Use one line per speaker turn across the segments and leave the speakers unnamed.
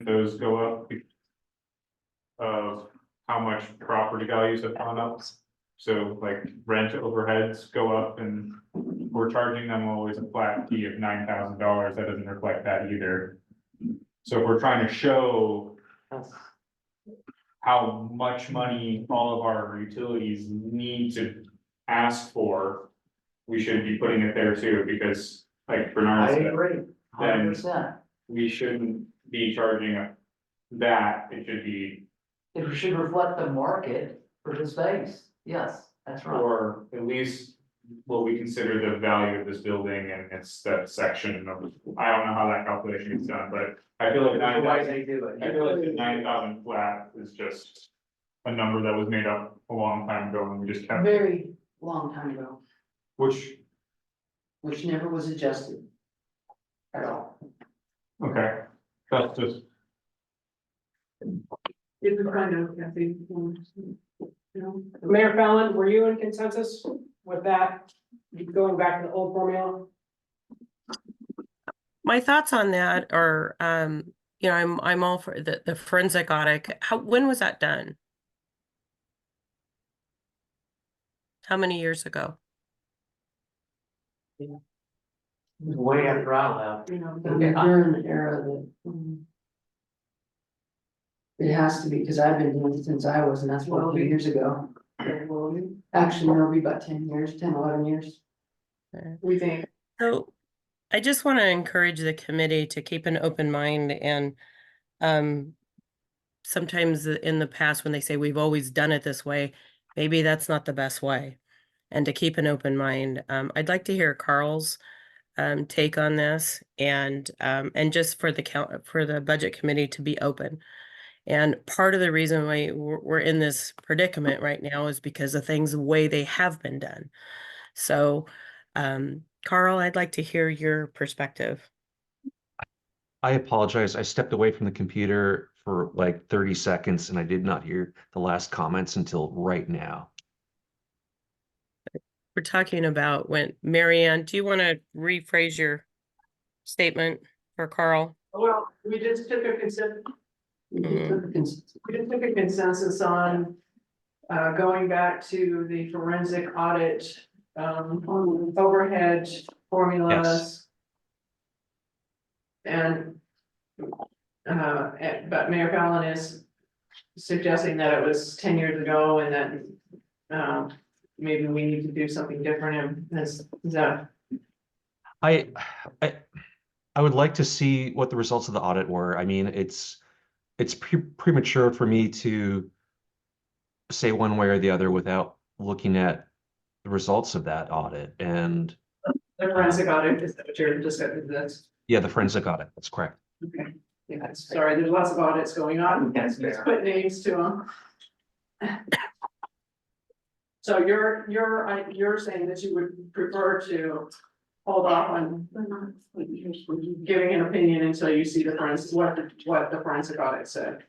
those go up because of how much property values have gone up. So like rent overheads go up and we're charging them always a flat fee of $9,000. That doesn't reflect that either. So if we're trying to show how much money all of our utilities need to ask for, we should be putting it there too, because like
I
Bernard said,
agree, 100%.
we shouldn't be charging that, it should be,
It should reflect the market for the space. Yes, that's right.
or at least what we consider the value of this building and its that section of, I don't know how that calculation is done, but I feel like
That's the way
9,000,
they do it.
I feel like the 9,000 flat is just a number that was made up a long time ago and we just kept,
Very long time ago,
which,
which never was adjusted at all.
okay, that's just,
It's kind of, I think,
Mayor Fallon, were you in consensus with that, going back to the old formula?
My thoughts on that are, you know, I'm all for the forensic audit. When was that done? How many years ago?
Way after I left.
you know, during the era that. It has to be, because I've been doing it since I was, and that's 14 years ago. Actually, it'll be about 10 years, 10, 11 years. We think.
So I just want to encourage the committee to keep an open mind and sometimes in the past when they say we've always done it this way, maybe that's not the best way. And to keep an open mind. I'd like to hear Carl's take on this and just for the budget committee to be open. And part of the reason why we're in this predicament right now is because of things the way they have been done. So, Carl, I'd like to hear your perspective.
I apologize. I stepped away from the computer for like 30 seconds and I did not hear the last comments until right now.
We're talking about when, Marianne, do you want to rephrase your statement for Carl?
Well, we just took a consensus.
We just took a consensus.
We just took a consensus on going back to the forensic audit, overhead formulas. And but Mayor Fallon is suggesting that it was 10 years ago and that maybe we need to do something different. And is that?
I would like to see what the results of the audit were. I mean, it's premature for me to say one way or the other without looking at the results of that audit. And
The forensic audit, is that what you're discussing this?
yeah, the forensic audit, that's correct.
Okay, yeah, sorry, there's lots of audits going on.
That's
Let's
fair.
put names to them. So you're saying that you would prefer to hold off on giving an opinion until you see the forensic, what the forensic audit said.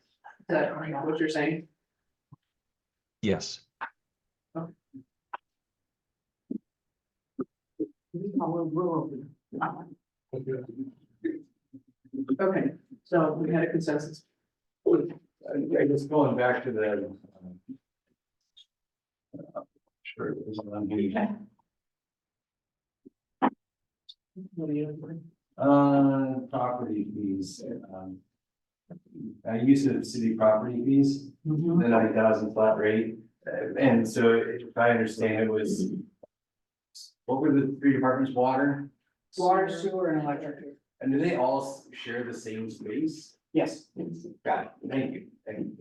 Is that what you're saying?
Yes.
Okay, so we had a consensus.
I guess going back to the. Sure, it was on page. Property fees, use of city property fees, the 9,000 flat rate. And so if I understand it was, what were the three departments, water?
Water, sewer, and electric.
And do they all share the same space?
Yes.
Got it, thank you,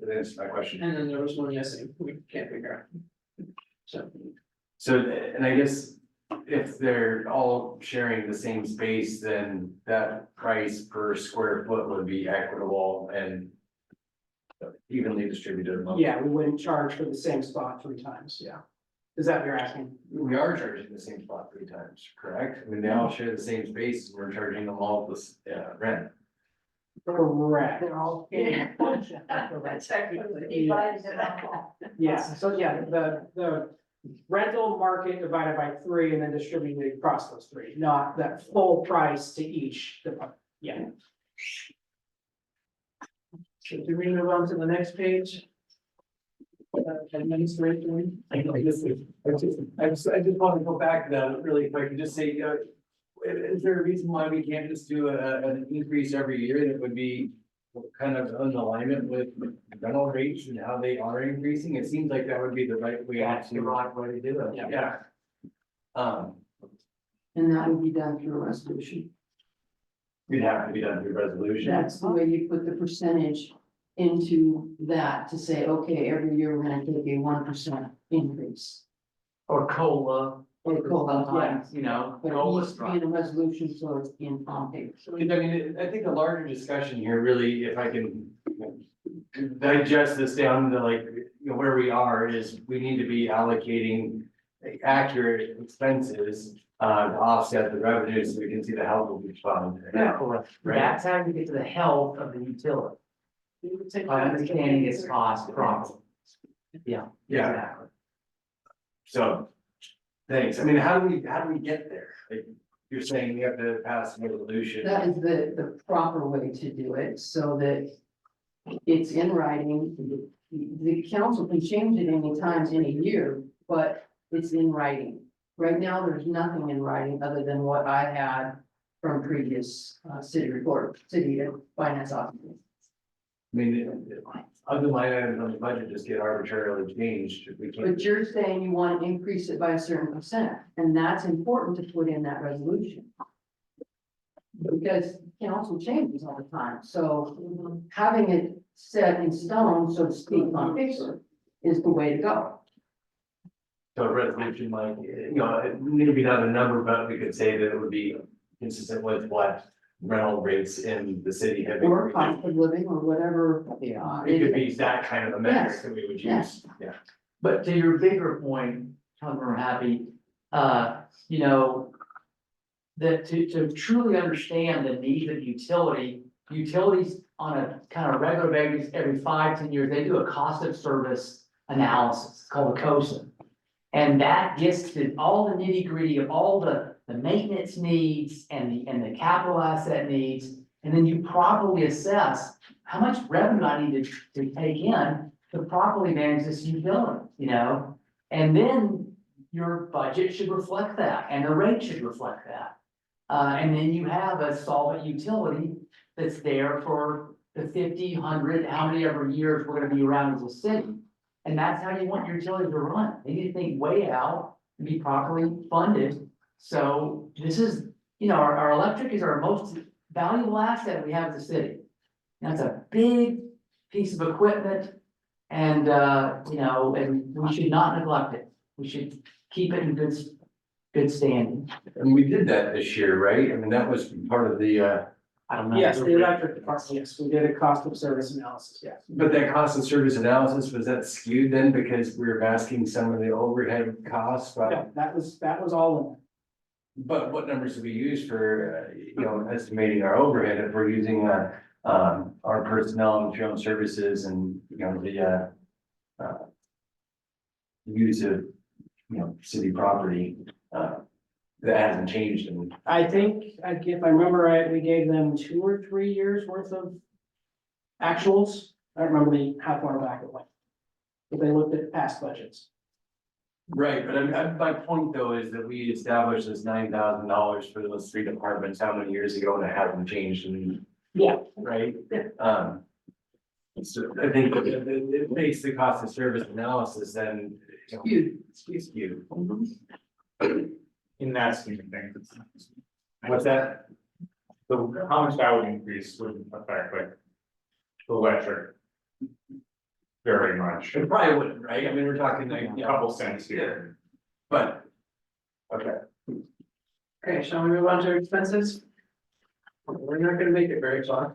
that's my question.
And then there was one missing, we can't figure out.
So, and I guess if they're all sharing the same space, then that price per square foot would be equitable and evenly distributed among.
Yeah, we wouldn't charge for the same spot 3 times, yeah. Is that what you're asking?
We are charging the same spot 3 times, correct? I mean, they all share the same space, we're charging them all this rent.
Correct.
They're all.
That's technically. Yeah, so yeah, the rental market divided by 3 and then distributed across those 3, not that full price to each. Yeah. So do we move on to the next page? Administration.
I just want to go back to that really quick and just say, is there a reason why we can't just do an increase every year that would be kind of in alignment with rental rates and how they are increasing? It seems like that would be the right way.
That's the right way to do it.
Yeah.
And that would be done through a resolution.
It'd have to be done through resolution.
That's the way you put the percentage into that to say, okay, every year we're gonna take a 1% increase.
Or COLA.
Or COLA,
Sometimes, you know.
But it
COLA
needs to be in a resolution, so it's in on paper.
I mean, I think a larger discussion here, really, if I can digest this down to like, where we are, is we need to be allocating accurate expenses to offset the revenues, so we can see the health of each fund.
Yeah, correct.
Right.
That's how you get to the health of the utility, by understanding its cost properly. Yeah.
Yeah.
Exactly.
So, thanks. I mean, how do we get there? Like, you're saying we have to pass a resolution.
That is the proper way to do it, so that it's in writing. The council can change it any times in a year, but it's in writing. Right now, there's nothing in writing other than what I had from previous city and finance officers.
I mean, other line items on the budget just get arbitrarily changed if we can't.
But you're saying you want to increase it by a certain percent, and that's important to put in that resolution. Because council changes all the time, so having it set in stone, so to speak, on paper is the way to go.
So a resolution like, maybe not a number, but we could say that it would be consistent with what rental rates in the city have.
Or
increased.
cost of living, or whatever.
It could be that kind of a metric that we would
Yes.
use, yeah.
But to your bigger point, Councilmember Happy, you know, that to truly understand the needs of utilities on a kind of regular basis, every 5-10 years, they do a cost of service analysis. It's called a COSA. And that gets to all the nitty gritty of all the maintenance needs and the capital asset needs. And then you properly assess how much revenue I need to take in to properly manage this utility, you know? And then your budget should reflect that, and the rate should reflect that. And then you have a solvent utility that's there for the 50, 100, how many ever years we're gonna be around as a city. And that's how you want your utility to run. They need to think way out and be properly funded. So this is, you know, our electric is our most valuable asset we have as a city. That's a big piece of equipment, and, you know, and we should not neglect it. We should keep it in good standing.
And we did that this year, right? I mean, that was part of the,
I don't know.
Yes, the electric department, yes, we did a cost of service analysis, yes.
but that cost of service analysis, was that skewed then because we were masking some of the overhead costs?
Yeah, that was all in there.
But what numbers do we use for, estimating our overhead if we're using, our personnel and material services and, the, use of, city property, that hasn't changed in.
I think, if I remember right, we gave them 2 or 3 years worth of actuals. I don't remember how far back it went. But they looked at past budgets.
Right, but my point though is that we established this $9,000 for those 3 departments how many years ago, and it hasn't changed in.
Yeah.
Right? So I think that it makes the cost of service analysis then. Skewed.
In that scheme of things.
What's that?
So how much that would increase would affect like electric very much,
It probably wouldn't, right? I mean, we're talking like,
a couple cents here.
but. Okay.
Okay, shall we move on to expenses? We're not gonna make it very far.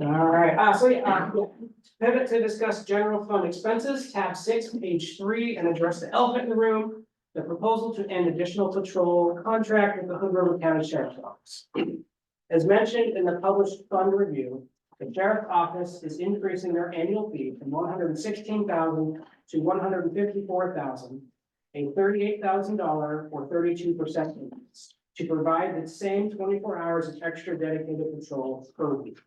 All right, pivot to discuss general fund expenses, tab 6, page 3, and address the elephant in the room. The proposal to end additional patrol contract with the Hood River County Sheriff's Office. As mentioned in the published fund review, the Sheriff's Office is increasing their annual fee from $116,000 to $154,000, a $38,000 or 32% increase, to provide the same 24 hours of extra dedicated patrol per week.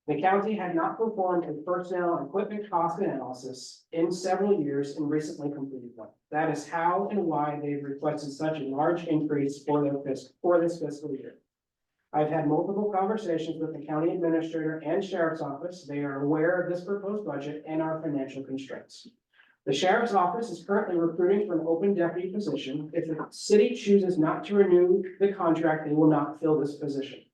The county had not performed a personnel and equipment cost analysis in several years and recently completed one. That is how and why they've requested such a large increase for this fiscal year. I've had multiple conversations with the county administrator and sheriff's office. They are aware of this proposed budget and our financial constraints. The sheriff's office is currently recruiting for an open deputy position. If the city chooses not to renew the contract, they will not fill this position.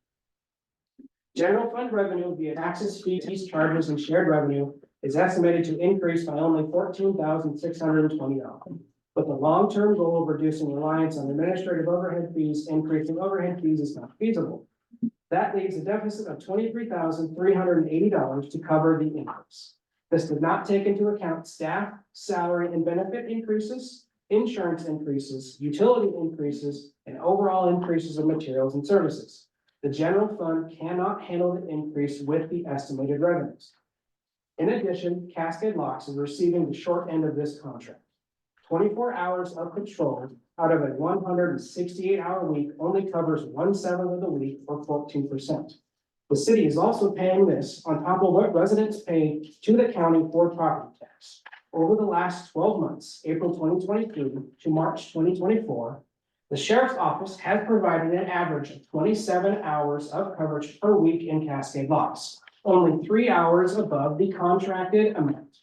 General fund revenue via taxes, fees, charges, and shared revenue is estimated to increase by only $14,620. But the long-term goal of reducing reliance on administrative overhead fees, increasing overhead fees is not feasible. That leaves a deficit of $23,380 to cover the increase. This did not take into account staff, salary, and benefit increases, insurance increases, utility increases, and overall increases of materials and services. The general fund cannot handle the increase with the estimated revenues. In addition, Cascade Locks is receiving the short end of this contract. 24 hours of patrol out of a 168-hour week only covers 1/7 of the week, or 14%. The city is also paying this on top of what residents pay to the county for property tax. Over the last 12 months, April 2023 to March 2024, the sheriff's office has provided an average of 27 hours of coverage per week in Cascade Locks, only 3 hours above the contracted amount.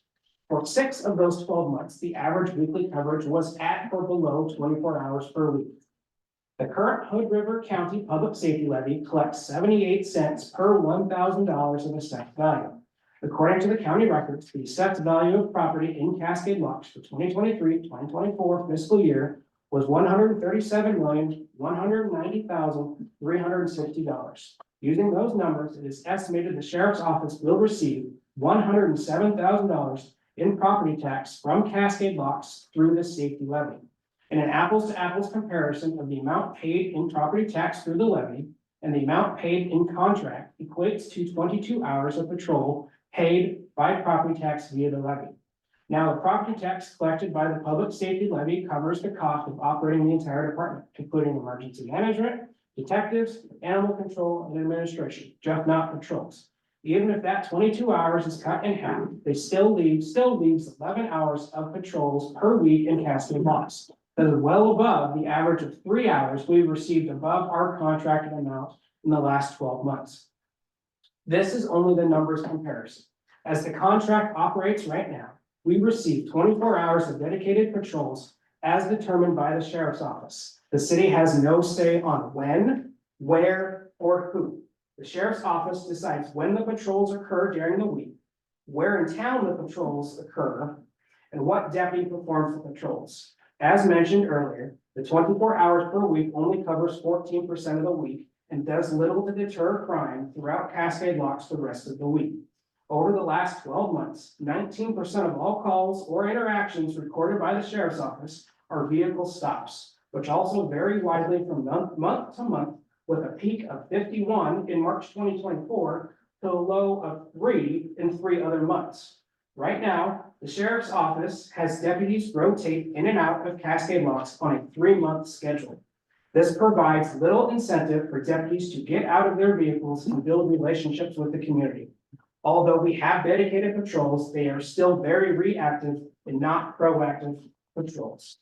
For 6 of those 12 months, the average weekly coverage was at or below 24 hours per week. The current Hood River County Public Safety Levy collects 78 cents per $1,000 of assessed value. According to the county records, the assessed value of property in Cascade Locks for 2023-2024 fiscal year was $137,190,360. Using those numbers, it is estimated the sheriff's office will receive $107,000 in property tax from Cascade Locks through the safety levy. In an apples-to-apples comparison of the amount paid in property tax through the levy and the amount paid in contract equates to 22 hours of patrol paid by property tax via the levy. Now, the property tax collected by the public safety levy covers the cost of operating the entire department, including emergency management, detectives, animal control, and administration, just not patrols. Even if that 22 hours is cut in half, they still leaves 11 hours of patrols per week in Cascade Locks. That is well above the average of 3 hours we've received above our contracted amount in the last 12 months. This is only the numbers comparison. As the contract operates right now, we receive 24 hours of dedicated patrols as determined by the sheriff's office. The city has no say on when, where, or who. The sheriff's office decides when the patrols occur during the week, where in town the patrols occur, and what deputy performs the patrols. As mentioned earlier, the 24 hours per week only covers 14% of the week and does little to deter crime throughout Cascade Locks the rest of the week. Over the last 12 months, 19% of all calls or interactions recorded by the sheriff's office are vehicle stops, which also vary widely from month to month, with a peak of 51 in March 2024 to a low of 3 in 3 other months. Right now, the sheriff's office has deputies rotate in and out of Cascade Locks on a 3-month schedule. This provides little incentive for deputies to get out of their vehicles and build relationships with the community. Although we have dedicated patrols, they are still very reactive and not proactive patrols.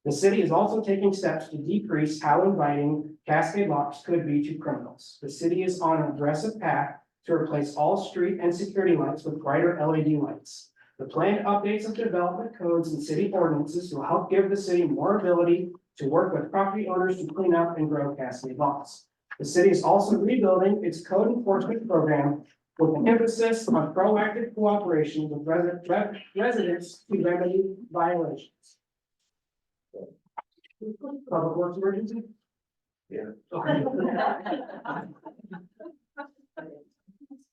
The city is also taking steps to decrease how inviting Cascade Locks could be to criminals. The city is on an aggressive path to replace all street and security lights with brighter LED lights. The planned updates of development codes and city ordinances will help give the city more ability to work with property owners to clean up and grow Cascade Locks. The city is also rebuilding its code enforcement program with an emphasis on proactive cooperation with residents to remedy violations. Public Works emergency?
Yeah.
Okay.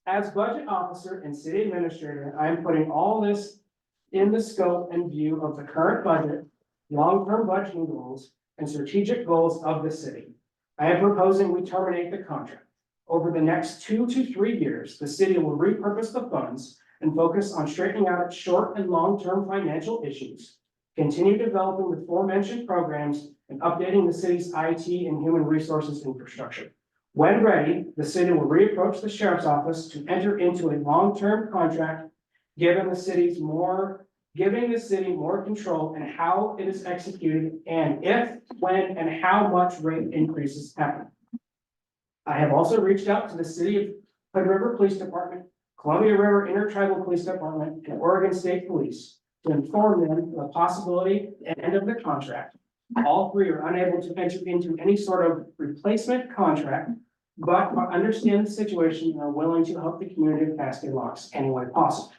As budget officer and city administrator, I am putting all this in the scope and view of the current budget, long-term budgeting goals, and strategic goals of the city. I am proposing we terminate the contract. Over the next 2 to 3 years, the city will repurpose the funds and focus on straightening out its short and long-term financial issues, continue developing the aforementioned programs, and updating the city's IT and human resources infrastructure. When ready, the city will reapproach the sheriff's office to enter into a long-term contract, giving the city more control in how it is executed and if, when, and how much rate increases happen. I have also reached out to the city of Hood River Police Department, Columbia River Intertribal Police Department, and Oregon State Police to inform them of the possibility and end of the contract. All three are unable to enter into any sort of replacement contract, but understand the situation and are willing to help the community of Cascade Locks any way possible.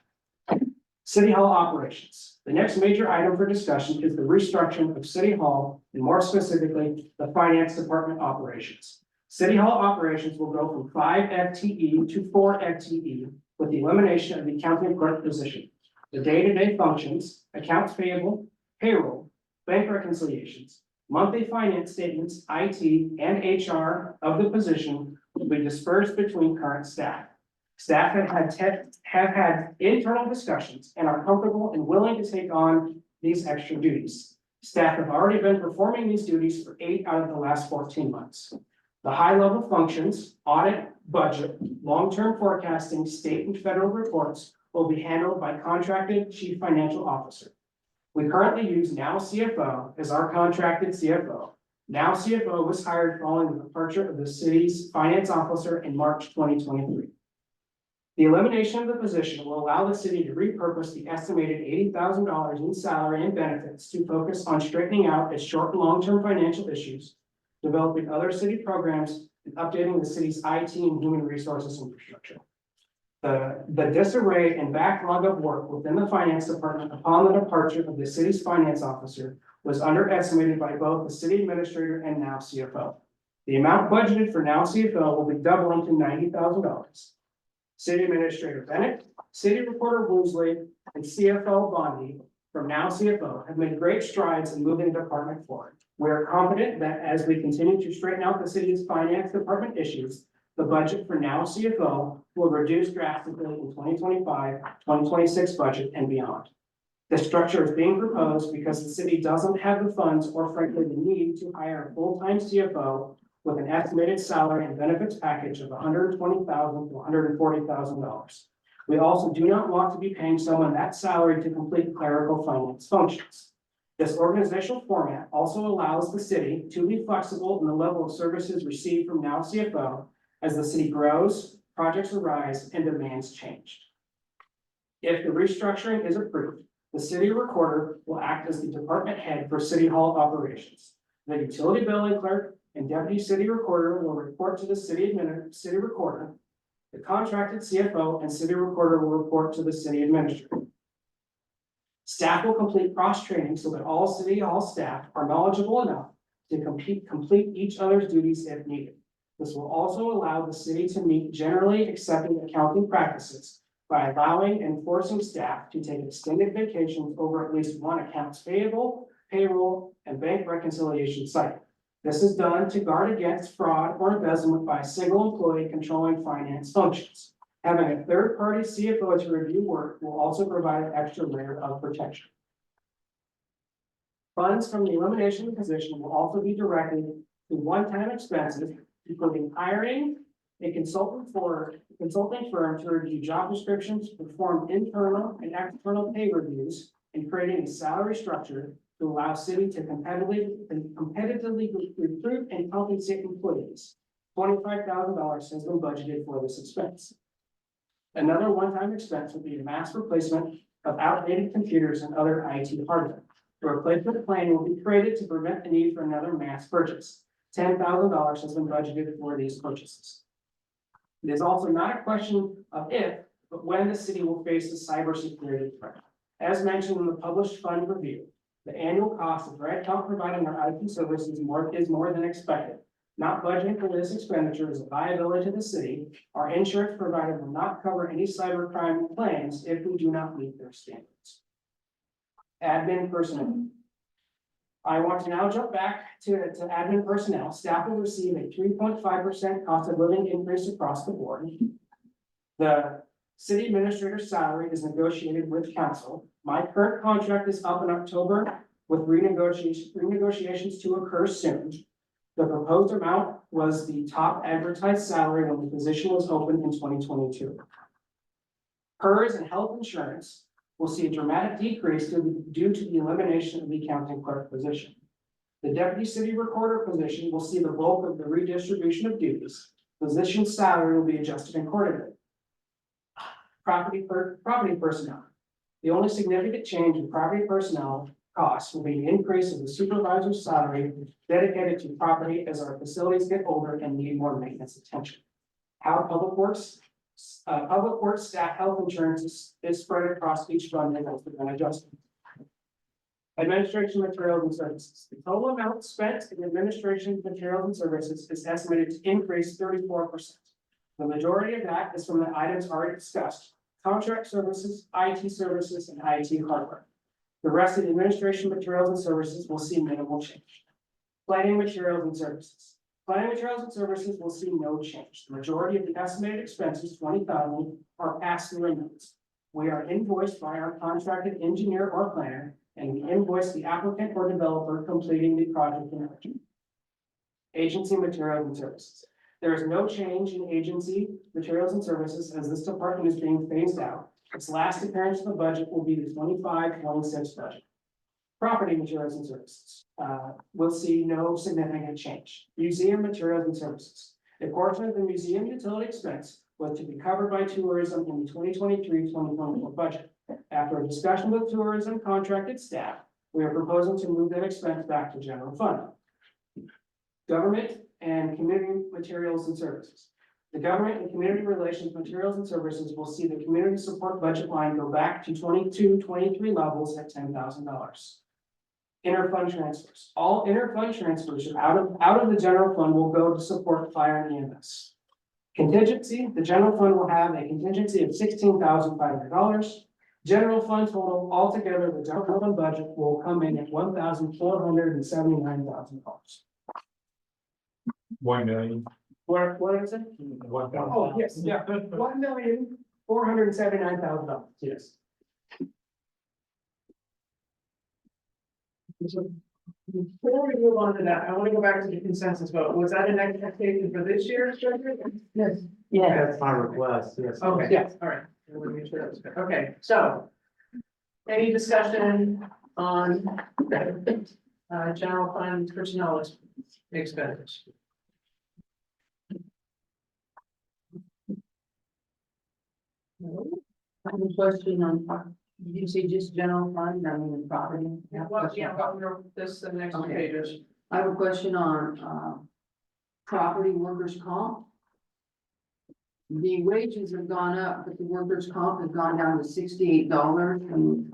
City Hall operations. The next major item for discussion is the restructuring of City Hall, and more specifically, the Finance Department operations. City Hall operations will go from 5 FTE to 4 FTE with the elimination of the accounting clerk position. The day-to-day functions, accounts payable, payroll, bank reconciliations, monthly finance statements, IT, and HR of the position will be dispersed between current staff. Staff have had internal discussions and are comfortable and willing to take on these extra duties. Staff have already been performing these duties for 8 out of the last 14 months. The high-level functions, audit, budget, long-term forecasting, state and federal reports will be handled by contracted chief financial officer. We currently use Now CFO as our contracted CFO. Now CFO was hired following the departure of the city's finance officer in March 2023. The elimination of the position will allow the city to repurpose the estimated $80,000 in salary and benefits to focus on straightening out its short and long-term financial issues, developing other city programs, and updating the city's IT and human resources infrastructure. The disarray and backlog of work within the finance department upon the departure of the city's finance officer was underestimated by both the city administrator and Now CFO. The amount budgeted for Now CFO will be doubling to $90,000. City Administrator Bennett, City Recorder Woolsley, and CFO Bondi from Now CFO have made great strides in moving the department forward. We are confident that as we continue to straighten out the city's finance department issues, the budget for Now CFO will reduce drastically in 2025, 2026 budget and beyond. This structure is being proposed because the city doesn't have the funds or frankly the need to hire a full-time CFO with an estimated salary and benefits package of $120,000 to $140,000. We also do not want to be paying someone that salary to complete clerical finance functions. This organizational format also allows the city to be flexible in the level of services received from Now CFO as the city grows, projects arise, and demands change. If the restructuring is approved, the city recorder will act as the department head for City Hall operations. The utility billing clerk and deputy city recorder will report to the city recorder. The contracted CFO and city recorder will report to the city administrator. Staff will complete cross-training so that all City Hall staff are knowledgeable enough to complete each other's duties if needed. This will also allow the city to meet generally accepted accounting practices by allowing and forcing staff to take extended vacations over at least one accounts payable, payroll, and bank reconciliation cycle. This is done to guard against fraud or embezzlement by a single employee controlling finance functions. Having a third-party CFO to review work will also provide an extra layer of protection. Funds from the elimination of the position will also be directed to one-time expenses, including hiring a consulting firm to review job descriptions, perform internal and external pay reviews, and creating a salary structure to allow city to competitively recruit and compensate employees. $25,000 has been budgeted for this expense. Another one-time expense would be a mass replacement of outdated computers and other IT hardware. The replacement plan will be created to prevent the need for another mass purchase. $10,000 has been budgeted for these purchases. It is also not a question of if, but when the city will face a cybersecurity threat. As mentioned in the published fund review, the annual cost of Red Count providing our IT services is more than expected. Not budgeting for this expenditure is a liability to the city. Our insurance provider will not cover any cybercrime claims if we do not meet their standards. Admin personnel. I want to now jump back to admin personnel. Staff will receive a 3.5% cost of living increase across the board. The city administrator's salary is negotiated with council. My current contract is up in October with renegotiations to occur soon. The proposed amount was the top advertised salary when the position was opened in 2022. PERS and health insurance will see a dramatic decrease due to the elimination of the accounting clerk position. The deputy city recorder position will see the bulk of the redistribution of duties. Position salary will be adjusted accordingly. Property personnel. The only significant change in property personnel costs will be an increase of the supervisor's salary dedicated to property as our facilities get older and need more maintenance attention. How public works staff health insurance is spread across each fund and has been adjusted. Administration materials and services. The total amount spent in administration materials and services is estimated to increase 34%. The majority of that is from the items already discussed: contract services, IT services, and IT hardware. The rest of the administration materials and services will see minimal change. Planning materials and services. Planning materials and services will see no change. The majority of the estimated expenses, $20,000, are pass-through amounts. We are invoiced by our contracted engineer or planner, and we invoice the applicant or developer completing the project in question. Agency materials and services. There is no change in agency materials and services as this department is being phased out. Its last appearance in the budget will be the 25-26 budget. Property materials and services will see no significant change. Museum materials and services. A portion of the museum utility expense was to be covered by tourism in the 2023-2024 budget. After a discussion with tourism contracted staff, we are proposing to move that expense back to general fund. Government and community materials and services. The government and community relations materials and services will see the community support budget line go back to 22-23 levels at $10,000. Interfund transfers. All interfund transfers out of the general fund will go to support fire and EMS. Contingency, the general fund will have a contingency of $16,500. General fund total altogether, the general fund budget will come in at $1,479,000.
1 million.
What is it?
1,000.
Oh, yes, yeah, $1,479,000, yes.
Before we move on to that, I want to go back to the consensus vote. Was that an expectation for this year's budget?
Yes. Yeah.
That's my request, yes.
Okay,
Yes.
all right. I want to make sure that was good. Okay, so. Any discussion on general fund personnel expenses?
I have a question on, did you say just general fund, I mean, property?
Well, yeah, well, this, the next
Okay.
pages.
I have a question on, property workers' comp. The wages have gone up, but the workers' comp has gone down to $68 from,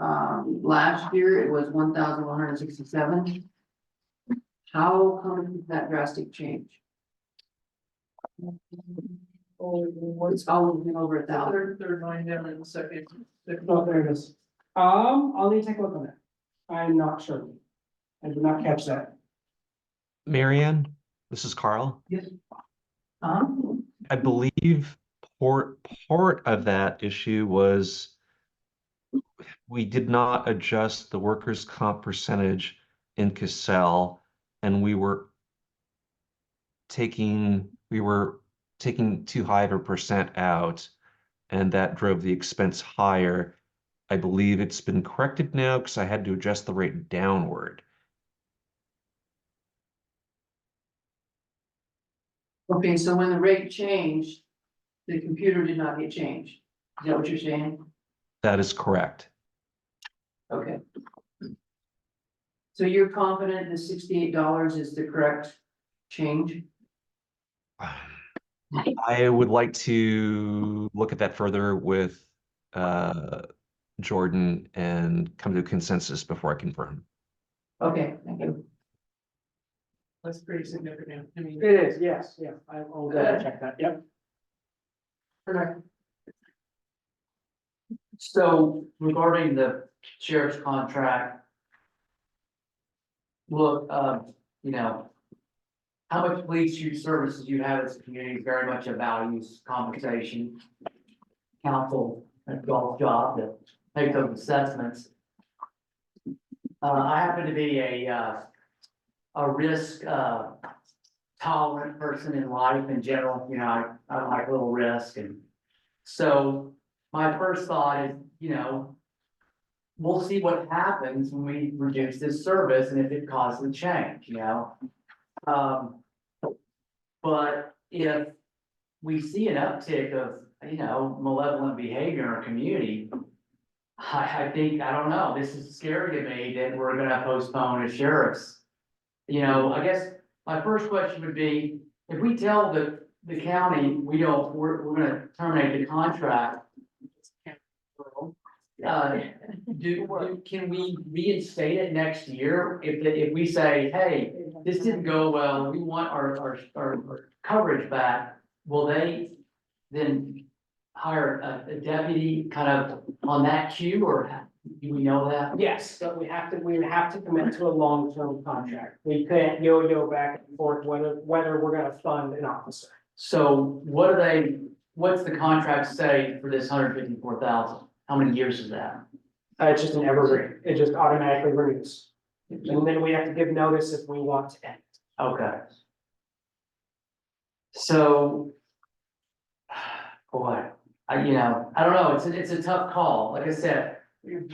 last year it was 1,167. How come that drastic change? It's always been over 1,000.
Third line down in the second.
Oh, there it is. I'll need to take a look on that. I'm not sure. I did not catch that.
Marianne, this is Carl. I believe part of that issue was we did not adjust the workers' comp percentage in Cassell, and we were taking too high of a percent out, and that drove the expense higher. I believe it's been corrected now because I had to adjust the rate downward.
Okay, so when the rate changed, the computer did not get changed. Is that what you're saying?
That is correct.
Okay. So you're confident the $68 is the correct change?
I would like to look at that further with Jordan and come to a consensus before I confirm.
Okay, thank you.
That's pretty significant. I mean.
It is, yes, yeah, I'll double check that, yep.
Correct.
So regarding the sheriff's contract. Look, you know. How much police use services you have as a community, very much a values compensation. Council and y'all's job to make those assessments. I happen to be a risk, tolerant person in life in general, you know, I like a little risk and. So my first thought is, you know. We'll see what happens when we reduce this service and if it causes a change, you know? But if we see an uptick of, you know, malevolent behavior in our community. I think, I don't know, this is scary to me that we're gonna postpone a sheriff's. You know, I guess my first question would be, if we tell the county, we're gonna terminate the contract. Can we reinstate it next year? If we say, hey, this didn't go well, we want our coverage back, will they then hire a deputy kind of on that cue, or do we know that?
Yes, but we would have to commit to a long-term contract. We can't yo-yo back and forth whether we're gonna fund an officer.
So what's the contract say for this $154,000? How many years is that?
It's just an evergreen. It just automatically renews. And then we have to give notice if we want to end.
Okay. So. Boy, I don't know, it's a tough call, like I said,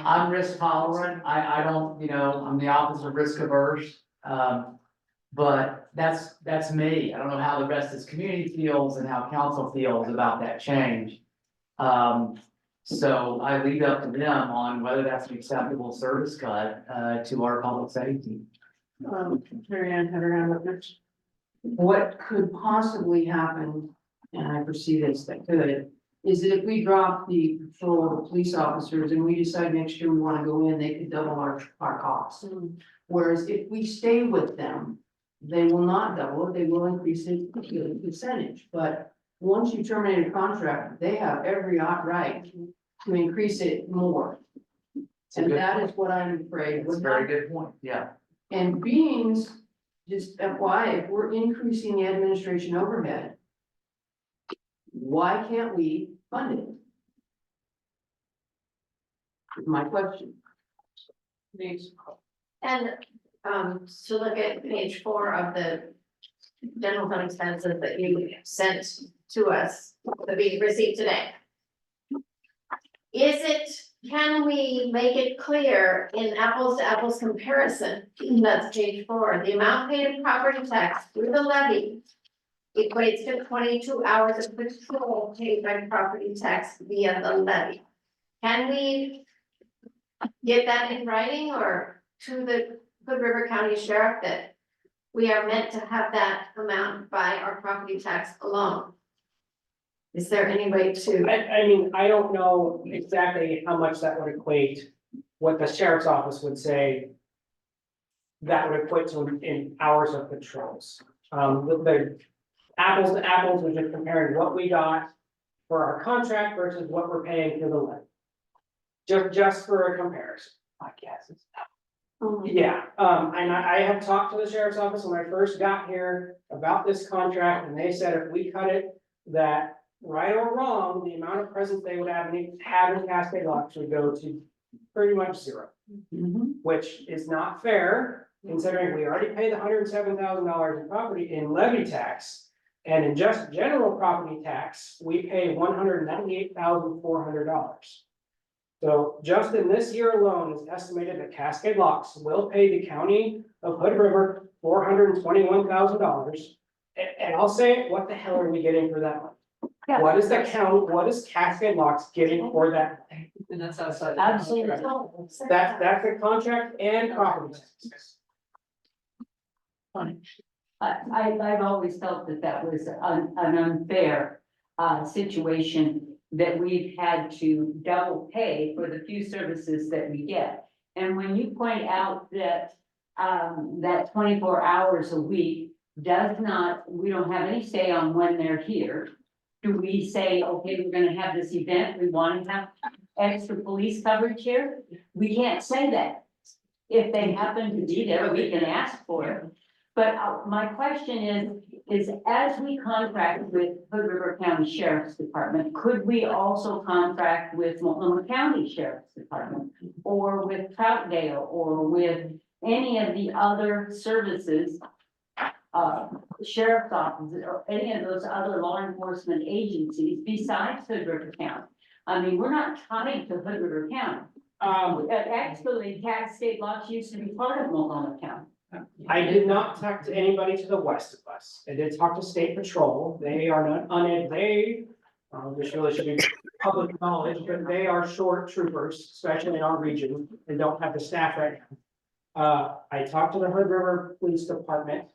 I'm risk tolerant, I don't, I'm the opposite of risk averse. But that's me, I don't know how the rest of this community feels and how council feels about that change. So I leave it up to them on whether that's an acceptable service cut, to our public safety.
Mary Ann, Heather, what next?
What could possibly happen, and I foresee this that could, is that if we drop the patrol of police officers and we decide next year we wanna go in, they could double our costs. Whereas if we stay with them, they will not double it, they will increase it a percentage, but once you terminate a contract, they have every right to increase it more. And that is what I'm afraid.
That's a very good point, yeah.
And beings, just FYI, if we're increasing the administration overhead, why can't we fund it? Is my question.
And, to look at page 4 of the general fund expenses that you sent to us, that we received today. Can we make it clear in apples to apples comparison, that's page 4, the amount paid in property tax through the levy equates to 22 hours of patrol paid by property tax via the levy. Can we get that in writing or to the Hood River County Sheriff that we are meant to have that amount by our property tax alone? Is there any way to?
I mean, I don't know exactly how much that would equate, what the sheriff's office would say. That would equate to in hours of patrols. The apples to apples, we're just comparing what we got for our contract versus what we're paying for the levy. Just for a comparison, I guess. Yeah, and I have talked to the sheriff's office when I first got here about this contract, and they said if we cut it, that right or wrong, the amount of presence they would have in Cascade Locks would go to pretty much zero. Which is not fair, considering we already pay the $107,000 in property in levy tax. And in just general property tax, we pay $198,400. So just in this year alone, it's estimated that Cascade Locks will pay the county of Hood River $421,000. And I'll say it, what the hell are we getting for that money?
Yeah.
What is Cascade Locks getting for that?
And that's outside.
Absolutely.
That's the contract and property taxes.
I've always felt that was an unfair situation, that we've had to double pay for the few services that we get. And when you point out that that 24 hours a week we don't have any say on when they're here. Do we say, okay, we're gonna have this event, we want to have extra police coverage here? We can't say that. If they happen to be there, we can ask for it. But my question is as we contract with Hood River County Sheriff's Department, could we also contract with Multnomah County Sheriff's Department? Or with Troutdale, or with any of the other services sheriff's offices or any of those other law enforcement agencies besides Hood River County. I mean, we're not tied to Hood River County. Actually, Cascade Locks used to be part of Multnomah County.
I did not talk to anybody to the west of us. I did talk to State Patrol. They are not this really should be public knowledge, but they are short troopers, especially in our region, and don't have the staff right now. I talked to the Hood River Police Department.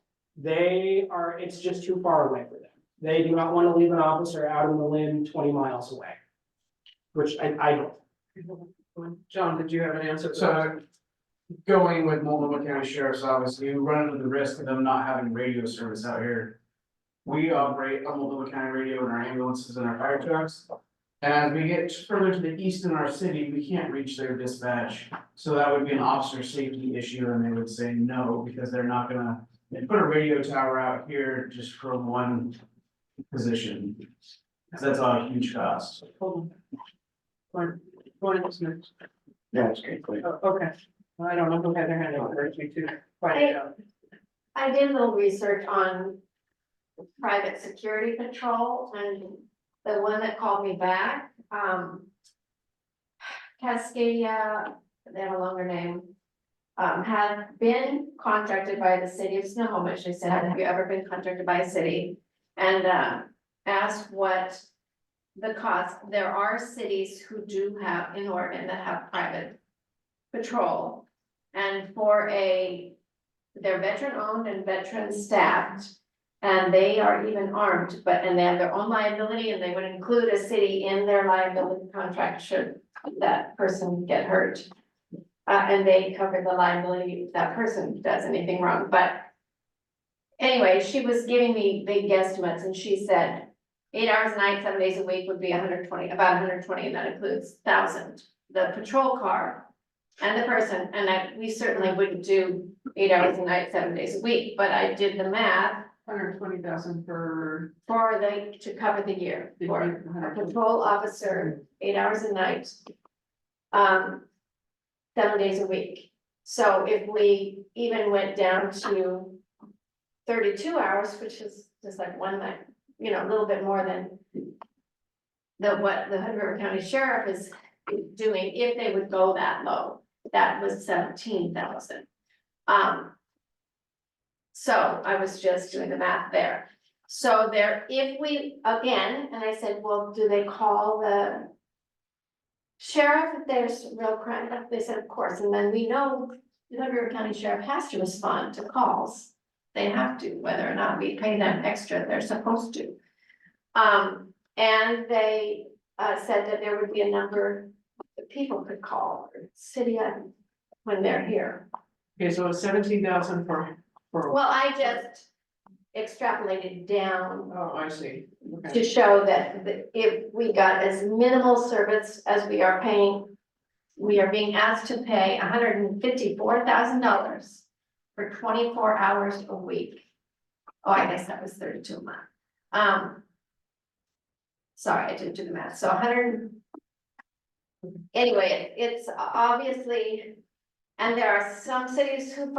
It's just too far away for them. They do not want to leave an officer out on the limb 20 miles away. Which I don't.
John, did you have an answer?
So going with Multnomah County Sheriff's Office, you run into the risk of them not having radio service out here. We operate a Multnomah County radio in our ambulances and our fire trucks. And as we get further to the east in our city, we can't reach their dispatch. So that would be an officer safety issue, and they would say no, because they're not gonna, they put a radio tower out here just for one position. Cause that's a huge cost.
Hold on. Go ahead, Smith.
That's great.
Oh, okay. I don't know who had their hand up, urged me to find it out.
I did a little research on private security patrol, and the one that called me back, Cascade, they have a longer name, had been contracted by the city of Snohomish. They said, have you ever been contracted by a city? And asked what the cost. There are cities who do have in Oregon that have private patrol. And they're veteran owned and veteran staffed. And they are even armed, and they have their own liability, and they would include a city in their liability contract should that person get hurt. And they cover the liability if that person does anything wrong, but anyway, she was giving me big guesstimates, and she said 8 hours a night, 7 days a week would be 120, about 120, and that includes 1,000, the patrol car and the person, and we certainly wouldn't do 8 hours a night, 7 days a week, but I did the math.
120,000 for.
To cover the year, for a patrol officer, 8 hours a night. 7 days a week. So if we even went down to 32 hours, which is just like one night, a little bit more than what the Hood River County Sheriff is doing, if they would go that low, that was 17,000. So I was just doing the math there. So if we, again, and I said, well, do they call the sheriff if there's real crime? They said, of course, and then we know the Hood River County Sheriff has to respond to calls. They have to, whether or not we pay them extra, they're supposed to. And they said that there would be a number that people could call or city when they're here.
Okay, so it's 17,000 for.
Well, I just extrapolated down
Oh, I see. Okay.
to show that if we got as minimal service as we are paying, we are being asked to pay $154,000 for 24 hours a week. Oh, I guess that was 32 a month. Sorry, I didn't do the math. So 100. Anyway, it's obviously, and there are some cities who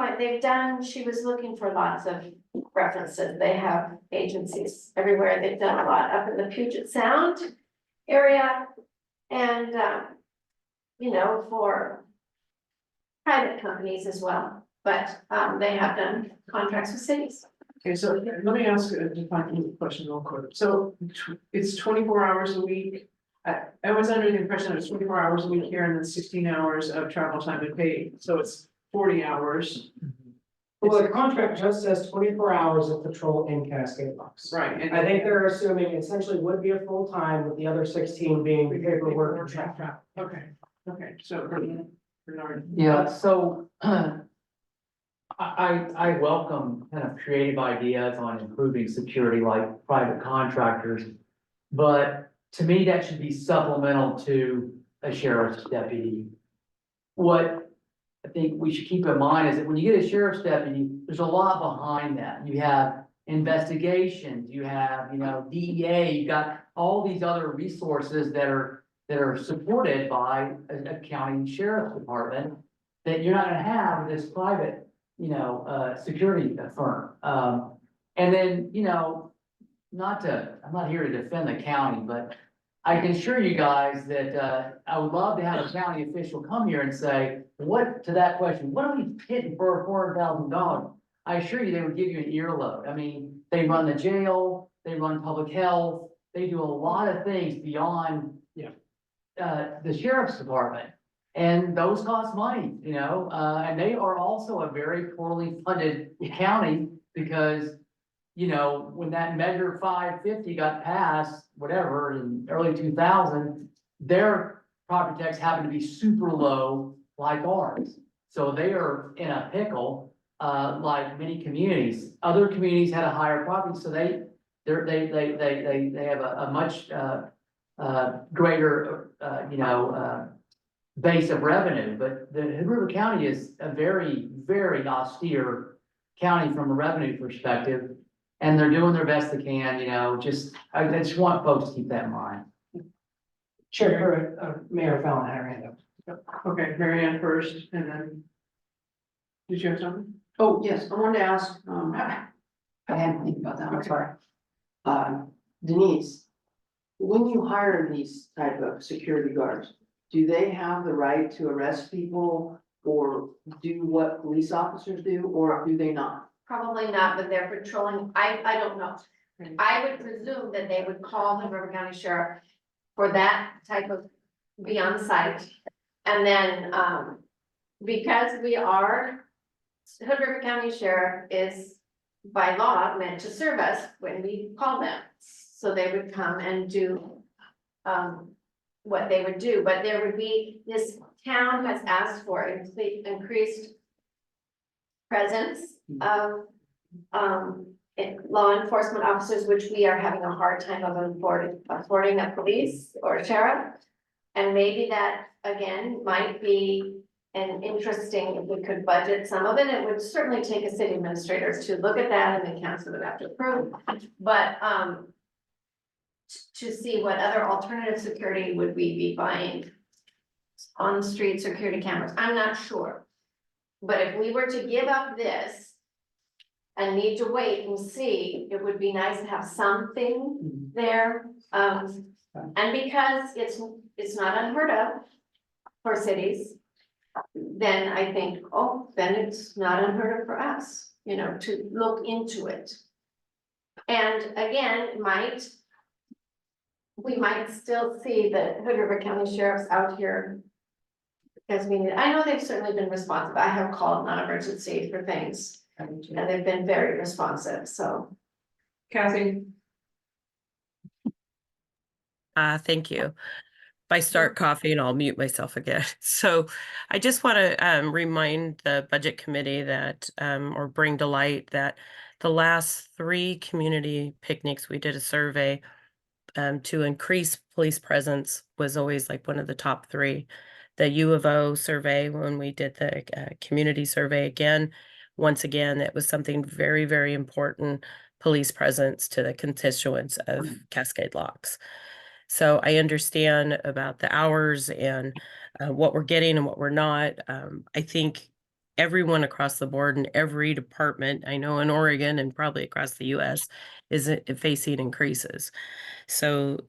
she was looking for lots of references. They have agencies everywhere. They've done a lot up in the Puget Sound area. And, for private companies as well, but they have done contracts with cities.
Okay, so let me ask a defining question real quick. So it's 24 hours a week. I was under the impression it was 24 hours a week here and then 16 hours of travel time and paid. So it's 40 hours.
Well, the contract just says 24 hours of patrol in Cascade Locks.
Right. And
I think they're assuming essentially would be a full time with the other 16 being paperwork and traffic.
Okay, so Bernard.
Yeah, so I welcome kind of creative ideas on improving security like private contractors. But to me, that should be supplemental to a sheriff's deputy. What I think we should keep in mind is that when you get a sheriff's deputy, there's a lot behind that. You have investigations, you have, DEA, you got all these other resources that are supported by a county sheriff's department that you're not gonna have with this private, security firm. And then, you know, I'm not here to defend the county, but I can assure you guys that, I would love to have a county official come here and say, to that question, what are we hitting for $400,000? I assure you, they would give you an earlobe. I mean, they run the jail, they run public health, they do a lot of things beyond.
Yeah.
The sheriff's department, and those cost money, you know, and they are also a very poorly funded county because. You know, when that measure 550 got passed, whatever, in early 2000, their property tax happened to be super low like ours. So they are in a pickle, like many communities. Other communities had a higher property, so they have a much, greater, base of revenue. But the Hood River County is a very, very austere county from a revenue perspective. And they're doing their best they can, you know, I just want folks to keep that in mind.
Chair, Mayor Fallon had her hand up.
Okay, Mary Ann first, and then. Did you have something?
Oh, yes, I wanted to ask, I hadn't think about that, I'm sorry. Denise, when you hire these type of security guards, do they have the right to arrest people or do what police officers do, or do they not?
Probably not, but they're patrolling, I don't know. I would presume that they would call the River County Sheriff for that type of, be on site. And then, because we are, Hood River County Sheriff is by law meant to serve us when we call them. So they would come and do, what they would do, but there would be, this town has asked for increased presence of law enforcement officers, which we are having a hard time of affording a police or a sheriff. And maybe that, again, might be an interesting, if we could budget some of it. It would certainly take a city administrator to look at that, and the council would have to approve. But to see what other alternative security would we be buying on street security cameras, I'm not sure. But if we were to give up this and need to wait and see, it would be nice to have something there. And because it's not unheard of for cities, then I think, oh, then it's not unheard of for us, you know, to look into it. And again, we might still see the Hood River County Sheriffs out here. Because I know they've certainly been responsive. I have called non-emergency for things, and they've been very responsive, so.
Kathy?
Thank you. If I start coughing, I'll mute myself again. So I just want to remind the budget committee that, or bring to light that the last 3 community picnics, we did a survey to increase police presence was always like one of the top 3. The U of O survey, when we did the community survey again, once again, it was something very, very important, police presence to the constituents of Cascade Locks. So I understand about the hours and what we're getting and what we're not. I think everyone across the board in every department, I know in Oregon and probably across the US, is facing increases. So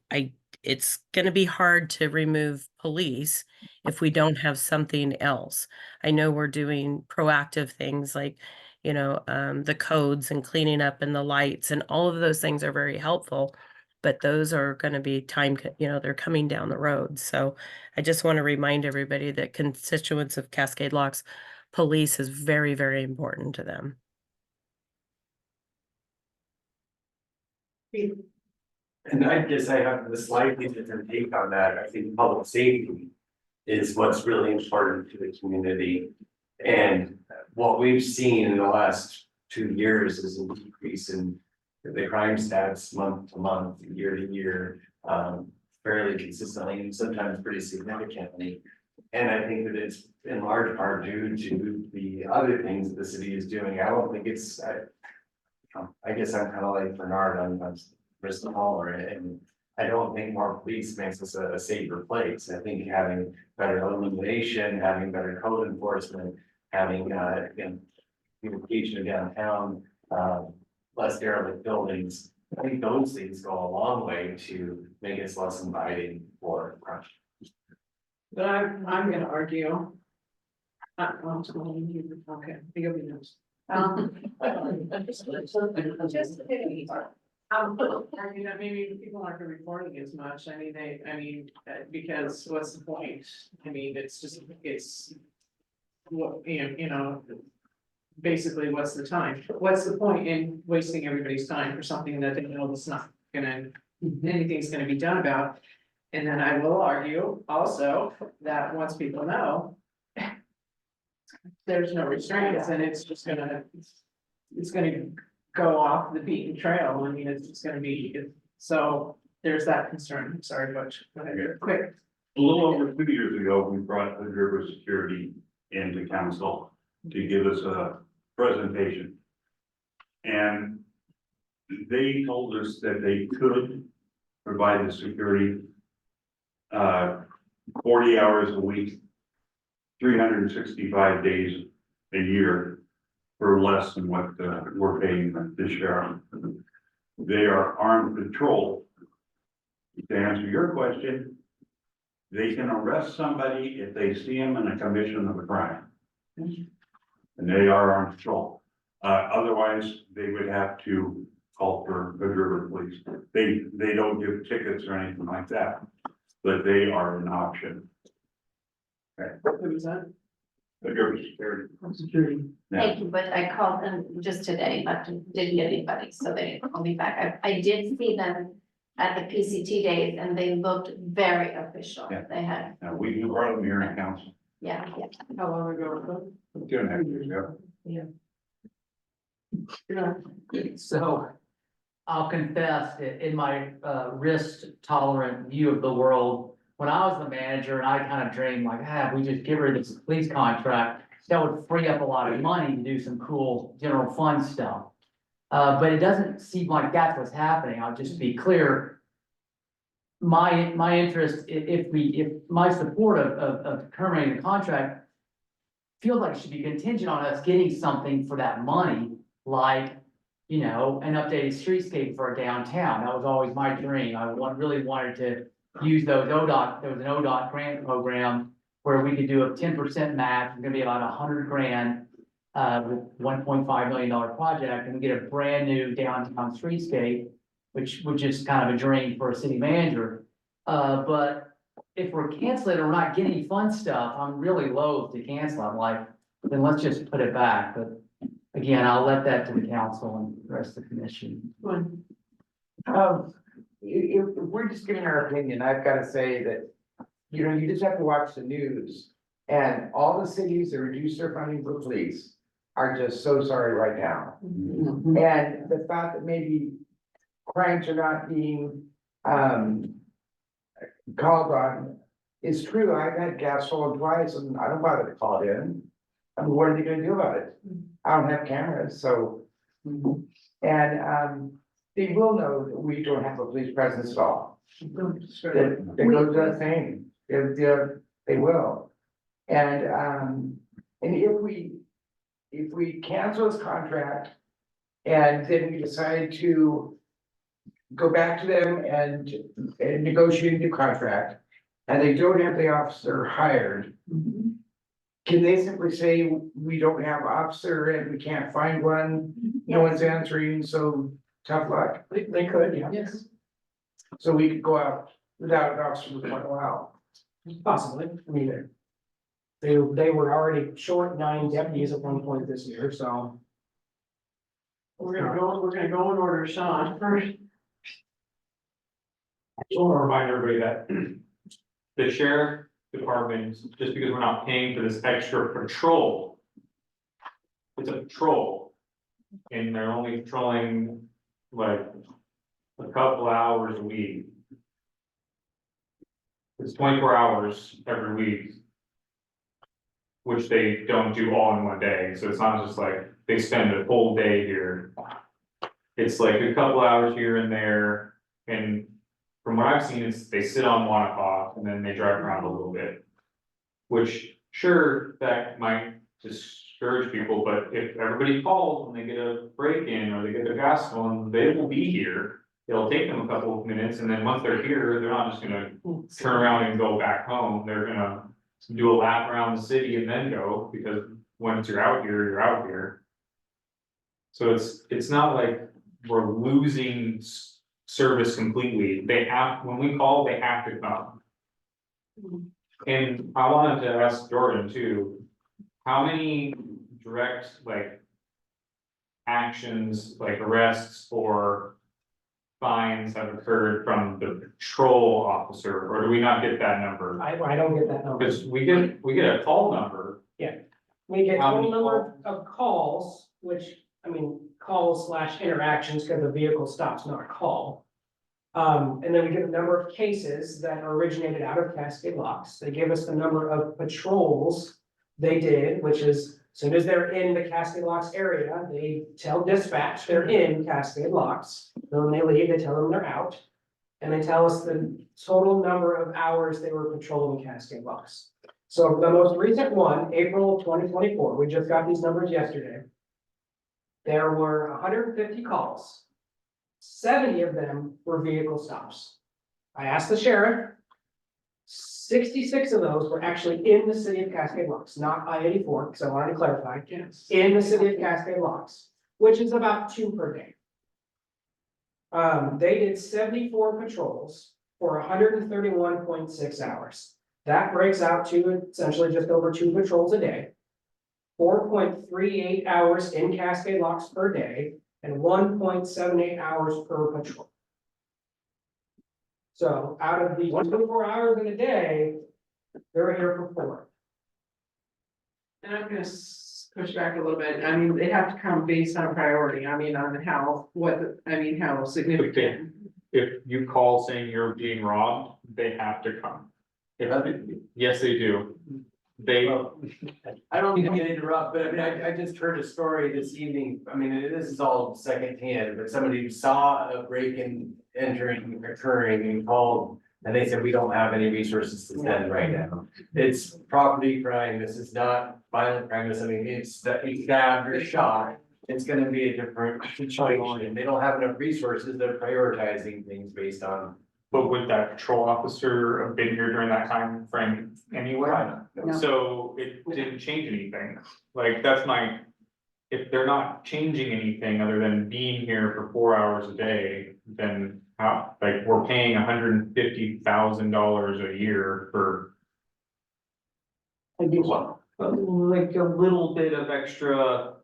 it's going to be hard to remove police if we don't have something else. I know we're doing proactive things like, you know, the codes and cleaning up and the lights and all of those things are very helpful, but those are going to be they're coming down the road. So I just want to remind everybody that constituents of Cascade Locks, police is very, very important to them.
And I guess I have a slightly different take on that. I think public safety is what's really important to the community. And what we've seen in the last 2 years is a decrease in the crime stats month to month, year to year, fairly consistently and sometimes pretty significantly. And I think that it's in large part due to the other things that the city is doing. I don't think it's, I guess I'm kind of like Bernard on Bristol Hall, and I don't think more police makes us a safer place. I think having better illumination, having better code enforcement, having communication downtown, less derelict buildings. I think those things go a long way to make us less inviting for crime.
But I'm gonna argue. Okay, you'll be next. Just, I mean, maybe people aren't reporting as much, I mean, because what's the point? I mean, it's. What, you know, basically, what's the time? What's the point in wasting everybody's time for something that they know that's not gonna, anything's gonna be done about? And then I will argue also that once people know. There's no restraints and it's just gonna, it's gonna go off the beaten trail. I mean, it's just gonna be, so there's that concern. Sorry, Butch. Go ahead, quick.
A little over 2 years ago, we brought Hood River Security into council to give us a presentation. And they told us that they could provide the security 40 hours a week, 365 days a year for less than what we're paying the sheriff. They are armed patrol. To answer your question, they can arrest somebody if they see them in a commission of a crime. And they are on patrol. Otherwise, they would have to call for Hood River Police. They don't give tickets or anything like that, but they are an option.
Who was that?
Hood River Security.
Security.
Thank you, but I called them just today, but didn't get anybody, so they didn't call me back. I did see them at the PCT days and they looked very official.
Yeah.
They had,
Now, we brought them here in council
yeah.
How long ago was that?
2.5 years ago.
So I'll confess that in my risk tolerant view of the world, when I was the manager and I kind of dreamed like, if we just get rid of this police contract, that would free up a lot of money to do some cool general fund stuff. But it doesn't seem like that's what's happening. I'll just be clear. My interest, if my support of terminating the contract feels like it should be contingent on us getting something for that money, like, you know, an updated streetscape for our downtown. That was always my dream. I really wanted to use those ODOT, there was an ODOT grant program where we could do a 10% match, it's gonna be about $100,000. With $1.5 million project and get a brand new downtown streetscape, which is kind of a dream for a city manager. But if we're canceling or we're not getting any fun stuff, I'm really loath to cancel. I'm like, then let's just put it back. But again, I'll let that to the council and the rest of the commission.
If we're just giving our opinion, I've got to say that, you know, you just have to watch the news. And all the cities that reduce their funding for police are just so sorry right now. And the thought that maybe crimes are not being called on is true. I've had gas stolen twice and I don't bother to call it in. I mean, what are they gonna do about it? I don't have cameras, so. And they will know that we don't have a police presence at all. That goes without saying, they will. And if we cancel this contract and then we decide to go back to them and negotiate a new contract, and they don't have the officer hired, can they simply say, we don't have officer and we can't find one, no one's answering, so tough luck?
They could, yeah.
Yes.
So we could go out without an officer for quite a while.
Possibly, I mean, they were already short 9 deputies at one point this year, so.
We're gonna go in order, Sean, first.
I just want to remind everybody that the sheriff department, just because we're not paying for this extra patrol, it's a patrol. And they're only patrolling like a couple hours a week. It's 24 hours every week. Which they don't do all in one day, so it's not just like they spend a whole day here. It's like a couple hours here and there, and from what I've seen, is they sit on 1 o'clock and then they drive around a little bit. Which, sure, that might just discourage people, but if everybody calls when they get a break-in or they get their gas stolen, they will be here. It'll take them a couple of minutes, and then once they're here, they're not just gonna turn around and go back home, they're gonna do a lap around the city and then go, because once you're out here, you're out here. So it's not like we're losing service completely, they have, when we call, they have to come. And I wanted to ask Jordan too, how many direct, like, actions, like arrests or fines have occurred from the patrol officer, or do we not get that number?
I don't get that number.
Because we get a call number.
We get
How
total
many
number of calls, which, I mean, calls / interactions, because the vehicle stops not a call. And then we get the number of cases that originated out of Cascade Locks. They give us the number of patrols they did, which is, as soon as they're in the Cascade Locks area, they tell dispatch they're in Cascade Locks. Then when they leave, they tell them they're out. And they tell us the total number of hours they were patrolling Cascade Locks. So the most recent one, April 2024, we just got these numbers yesterday. There were 150 calls. 70 of them were vehicle stops. I asked the sheriff. 66 of those were actually in the city of Cascade Locks, not I-84, because I wanted to clarify.
Yes.
In the city of Cascade Locks, which is about 2 per day. They did 74 patrols for 131.6 hours. That breaks out to essentially just over 2 patrols a day. 4.38 hours in Cascade Locks per day and 1.78 hours per patrol. So out of the 24 hours in a day, they're here for 4.
And I'm gonna push back a little bit, I mean, they have to come based on priority, I mean, on how, how significant.
If you call saying you're being robbed, they have to come. Yes, they do. They,
I don't mean to interrupt, but I mean, I just heard a story this evening, I mean, this is all secondhand, but somebody saw a break-in entering, occurring and called. And they said, we don't have any resources to send right now. It's property crime, this is not violent crime, I mean, it's that you stabbed or shot. It's gonna be a different situation, they don't have enough resources, they're prioritizing things based on.
but would that patrol officer have been here during that time frame anyway?
No.
So it didn't change anything, like, that's my, if they're not changing anything other than being here for 4 hours a day, then how, like, we're paying $150,000 a year for. Like a little bit of extra.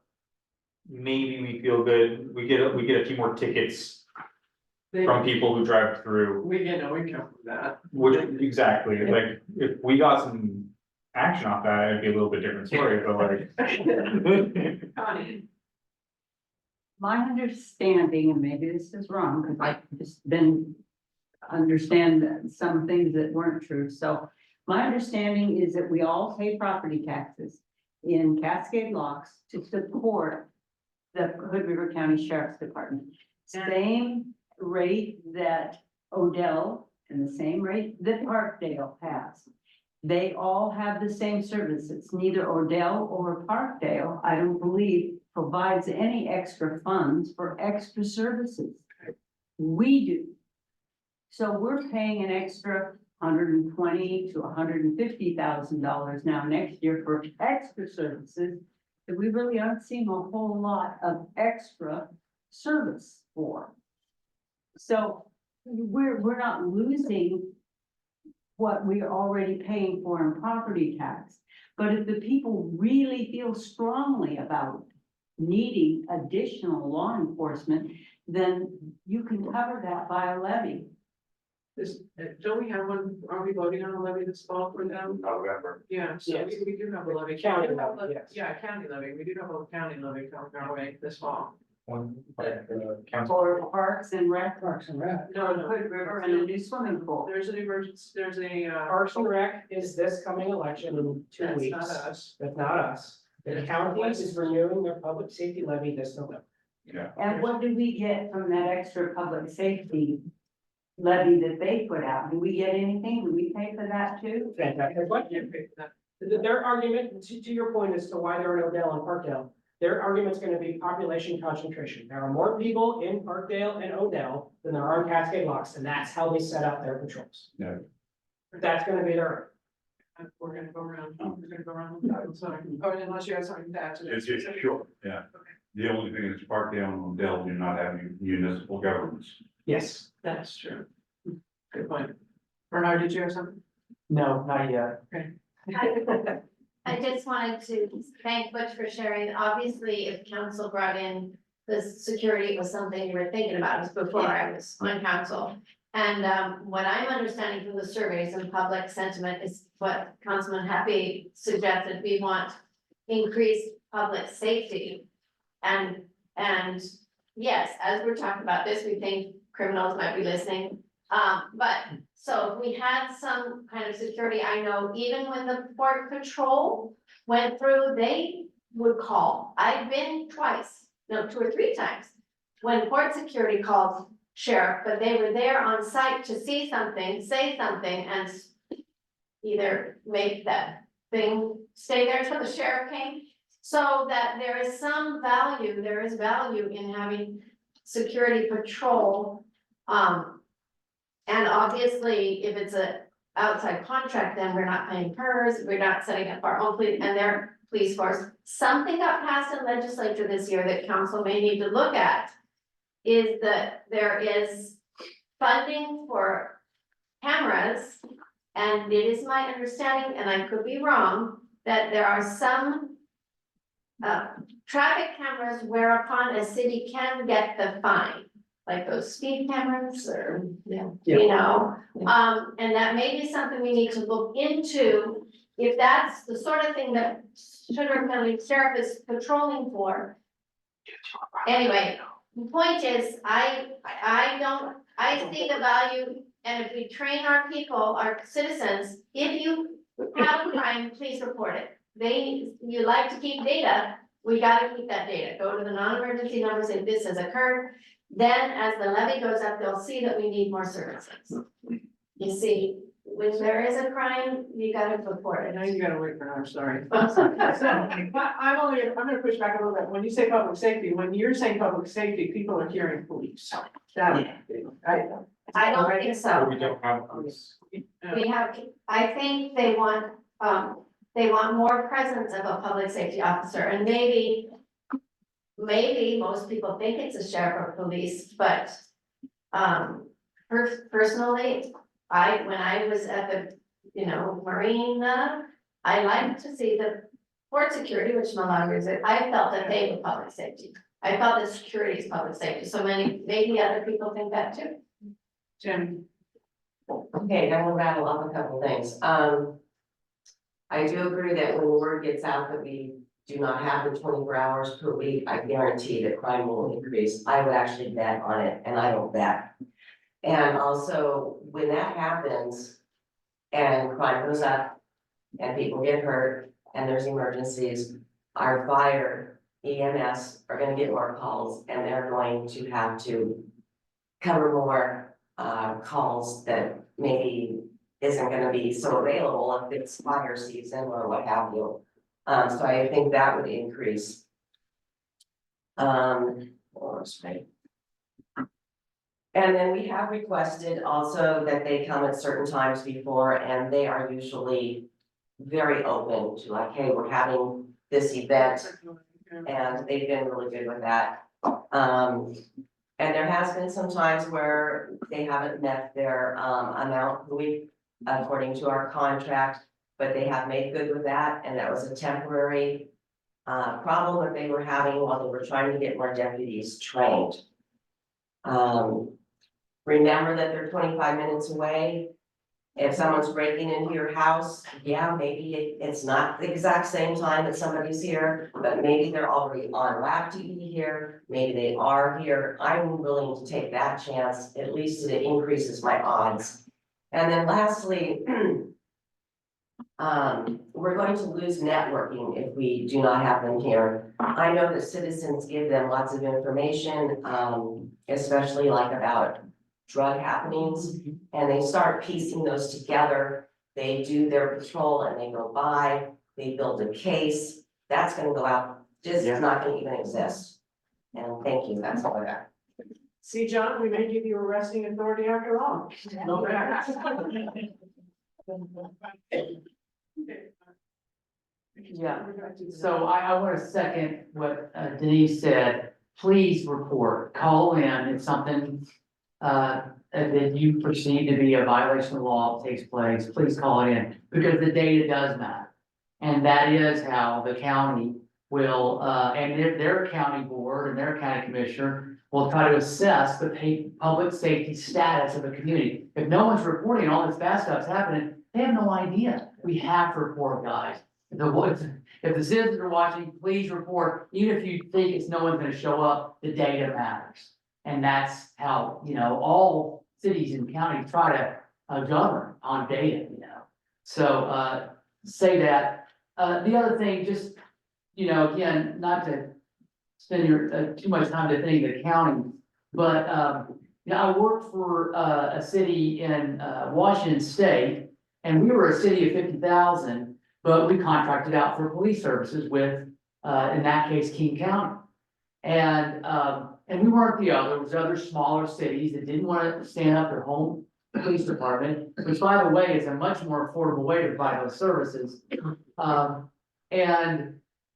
Maybe we feel good, we get a few more tickets from people who drive through.
We get no income from that.
Which, exactly, like, if we got some action off that, it'd be a little bit different story, but like.
Connie,
My understanding, and maybe this is wrong, because I've just been understand some things that weren't true, so. My understanding is that we all pay property taxes in Cascade Locks to support the Hood River County Sheriff's Department. Same rate that Odell and the same rate that Parkdale has. They all have the same service. It's neither Odell or Parkdale, I don't believe, provides any extra funds for extra services. We do. So we're paying an extra $120,000 to $150,000 now next year for extra services that we really aren't seeing a whole lot of extra service for. So we're not losing what we're already paying for in property tax. But if the people really feel strongly about needing additional law enforcement, then you can cover that by a levy.
Don't we have one, are we voting on a levy this fall for them?
November.
Yeah, so
Yes.
we do have a levy.
County
We do have
levy,
a-
yes.
Yeah, county levy, we do have a county levy coming our way this fall.
Council,
For parks and rec,
Parks and Rec.
No,
Hood River and a new swimming pool.
There's an emergency, there's a,
Parks and Rec is this coming election in 2
that's
weeks.
not us.
That's not us. The county is renewing their public safety levy this November.
Yeah.
And what do we get from that extra public safety levy that they put out? Do we get anything? Do we pay for that too?
Fantastic.
What you pay for that?
Their argument, to your point as to why there are no Dale and Parkdale, their argument's gonna be population concentration. There are more people in Parkdale and Odell than there are in Cascade Locks, and that's how they set up their patrols.
Yeah.
That's gonna be their,
We're gonna go around, sorry, oh, unless you have something to add to
It's
this.
just short, yeah. The only thing is Parkdale and Odell do not have municipal governments.
yes,
That's true. Good point. Bernard, did you have something?
No, not yet.
I just wanted to thank Butch for sharing. Obviously, if council brought in the security, it was something you were thinking about. It was before I was on council. And what I'm understanding from the surveys and public sentiment is what Councilman Happy suggested. We want increased public safety. And yes, as we're talking about this, we think criminals might be listening. But so if we had some kind of security, I know even when the port patrol went through, they would call. I've been twice, no, 2 or 3 times. When port security called sheriff, but they were there on site to see something, say something, and either make that thing stay there till the sheriff came. So that there is some value, there is value in having security patrol. And obviously, if it's a outside contract, then we're not paying PERS, we're not setting up our own police and their police force. Something got passed in legislature this year that council may need to look at. Is that there is funding for cameras. And it is my understanding, and I could be wrong, that there are some traffic cameras whereupon a city can get the fine. Like those speed cameras or, you know, and that may be something we need to look into. If that's the sort of thing that Sugar County Sheriff is patrolling for. Anyway, the point is, I see the value, and if we train our people, our citizens, if you have a crime, please report it. You like to keep data, we gotta keep that data, go to the non-emergency numbers if this has occurred. Then as the levy goes up, they'll see that we need more services. You see, when there is a crime, you gotta report
I
it.
know you gotta wait for, I'm sorry. But I'm gonna push back a little bit. When you say public safety, when you're saying public safety, people are hearing police. That,
I don't think so.
We don't have police.
We have, I think they want more presence of a public safety officer, and maybe most people think it's a sheriff or police, but personally, when I was at the, Marina, I liked to see the port security, which Malaga is, I felt that they were public safety. I felt that security is public safety, so maybe other people think that too.
Jim,
Okay, then we'll rattle off a couple things. I do agree that when the word gets out that we do not have the 24 hours per week, I guarantee that crime will increase. I would actually bet on it, and I don't bet. And also, when that happens and crime goes up and people get hurt and there's emergencies, our fire, EMS are gonna get more calls, and they're going to have to cover more calls that maybe isn't gonna be so available if it's fire season or what have you. So I think that would increase. And then we have requested also that they come at certain times before, and they are usually very open to like, hey, we're having this event, and they've been really good with that. And there has been some times where they haven't met their amount per week according to our contract, but they have made good with that, and that was a temporary problem that they were having while they were trying to get more deputies trained. Remember that they're 25 minutes away. If someone's breaking into your house, yeah, maybe it's not the exact same time that somebody's here, but maybe they're already on lab TV here, maybe they are here. I'm willing to take that chance, at least it increases my odds. And then lastly, we're going to lose networking if we do not have them here. I know that citizens give them lots of information, especially like about drug happenings, and they start piecing those together They do their patrol and they go by, they build a case, that's gonna go out, just
Yeah.
not gonna even exist. And thank you, that's all I got.
See, John, we may give you arresting authority after all. No matter.
Yeah, so I want to second what Denise said. Please report, call in if something that you perceive to be a violation of law takes place, please call it in, because the data does matter. And that is how the county will, and their county board and their county commissioner will try to assess the public safety status of a community. If no one's reporting all this bad stuff's happening, they have no idea. We have to report, guys. If the citizens are watching, please report, even if you think it's no one's gonna show up, the data matters. And that's how, all cities and counties try to govern on data, So, say that. The other thing, just, again, not to spend your, too much time defending the county, but, I worked for, a city in, Washington State, and we were a city of 50,000, but we contracted out for police services with, in that case, King County. And we weren't the other, there was other smaller cities that didn't want to stand up their home police department, which by the way, is a much more affordable way to provide those services.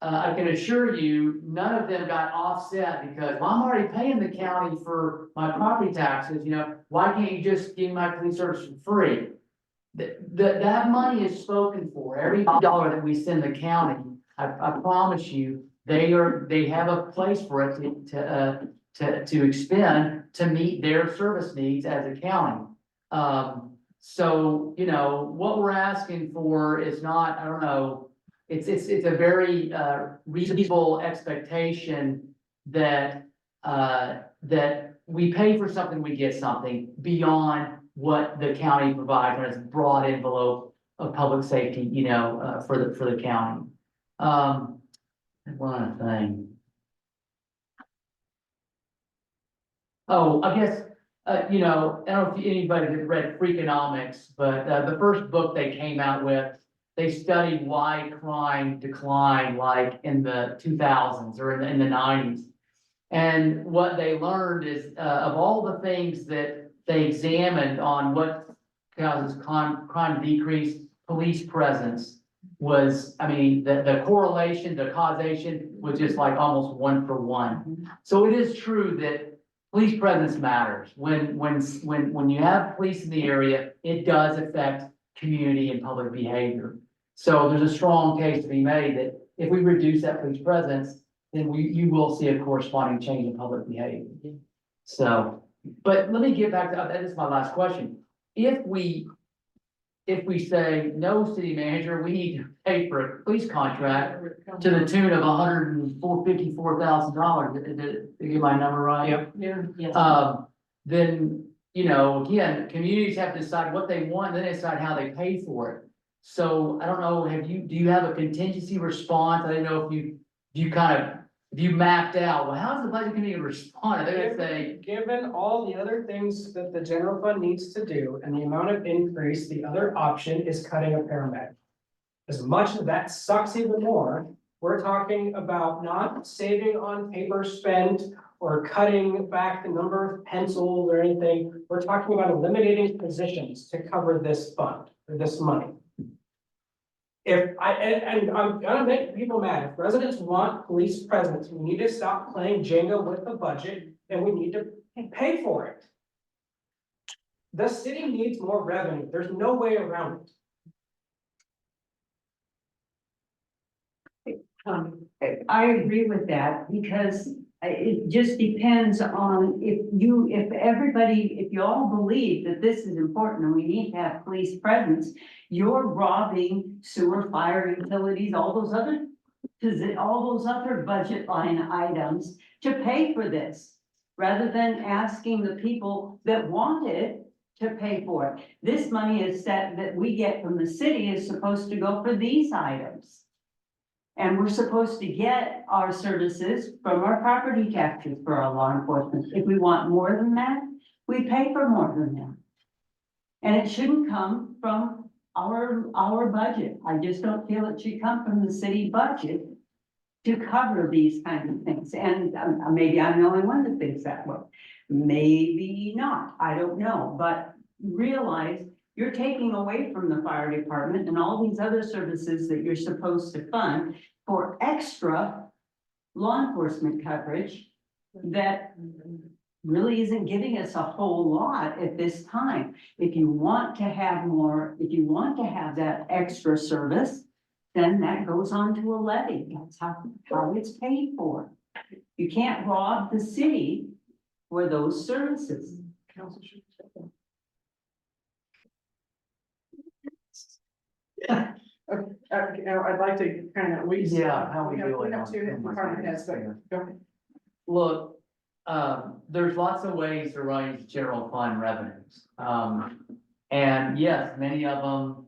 I can assure you, none of them got offset because, well, I'm already paying the county for my property taxes, why can't you just give my police service for free? That money is spoken for. Every dollar that we send the county, I promise you, they have a place for it to expend to meet their service needs as a county. So, what we're asking for is not, I don't know, it's a very reasonable expectation that that we pay for something, we get something beyond what the county provides as a broad envelope of public safety, for the county. One thing. Oh, I guess, I don't know if anybody has read Freakonomics, but the first book they came out with, they studied why crime declined like in the 2000s or in the 90s. And what they learned is of all the things that they examined on what causes crime decrease, police presence was, the correlation, the causation was just like almost 1 for 1. So it is true that police presence matters. When you have police in the area, it does affect community and public behavior. So there's a strong case to be made that if we reduce that police presence, then you will see a corresponding change in public behavior. So, but let me get back to, that is my last question. If we say, no, city manager, we need to pay for a police contract to the tune of $154,000, did I get my number right?
Yep.
Then, again, communities have to decide what they want, then they decide how they pay for it. So I don't know, do you have a contingency response? I didn't know if you mapped out, well, how's the budget committee respond? They're gonna say,
Given all the other things that the general fund needs to do and the amount of increase, the other option is cutting a paramedic. As much as that sucks even more, we're talking about not saving on paper spent or cutting back the number of pencils or anything. We're talking about eliminating positions to cover this fund or this money. And I'm gonna make people mad, if residents want police presence, we need to stop playing Jenga with the budget and we need to pay for it. The city needs more revenue, there's no way around it.
I agree with that because it just depends on if you all believe that this is important and we need to have police presence, you're robbing sewer, fire, utilities, all those other budget line items to pay for this, rather than asking the people that want it to pay for it. This money is set that we get from the city is supposed to go for these items. And we're supposed to get our services from our property taxes for our law enforcement. If we want more than that, we pay for more than that. And it shouldn't come from our budget. I just don't feel it should come from the city budget to cover these kinds of things. And maybe I'm the only one that thinks that way. Maybe not, I don't know, but realize you're taking away from the fire department and all these other services that you're supposed to fund for extra law enforcement coverage that really isn't giving us a whole lot at this time. If you want to have more, if you want to have that extra service, then that goes on to a levy. That's how it's paid for. You can't rob the city for those services.
I'd like to kind of,
Yeah, how we
have
doing?
two department heads, but go ahead.
Look, there's lots of ways to raise general fund revenues. And yes, many of them,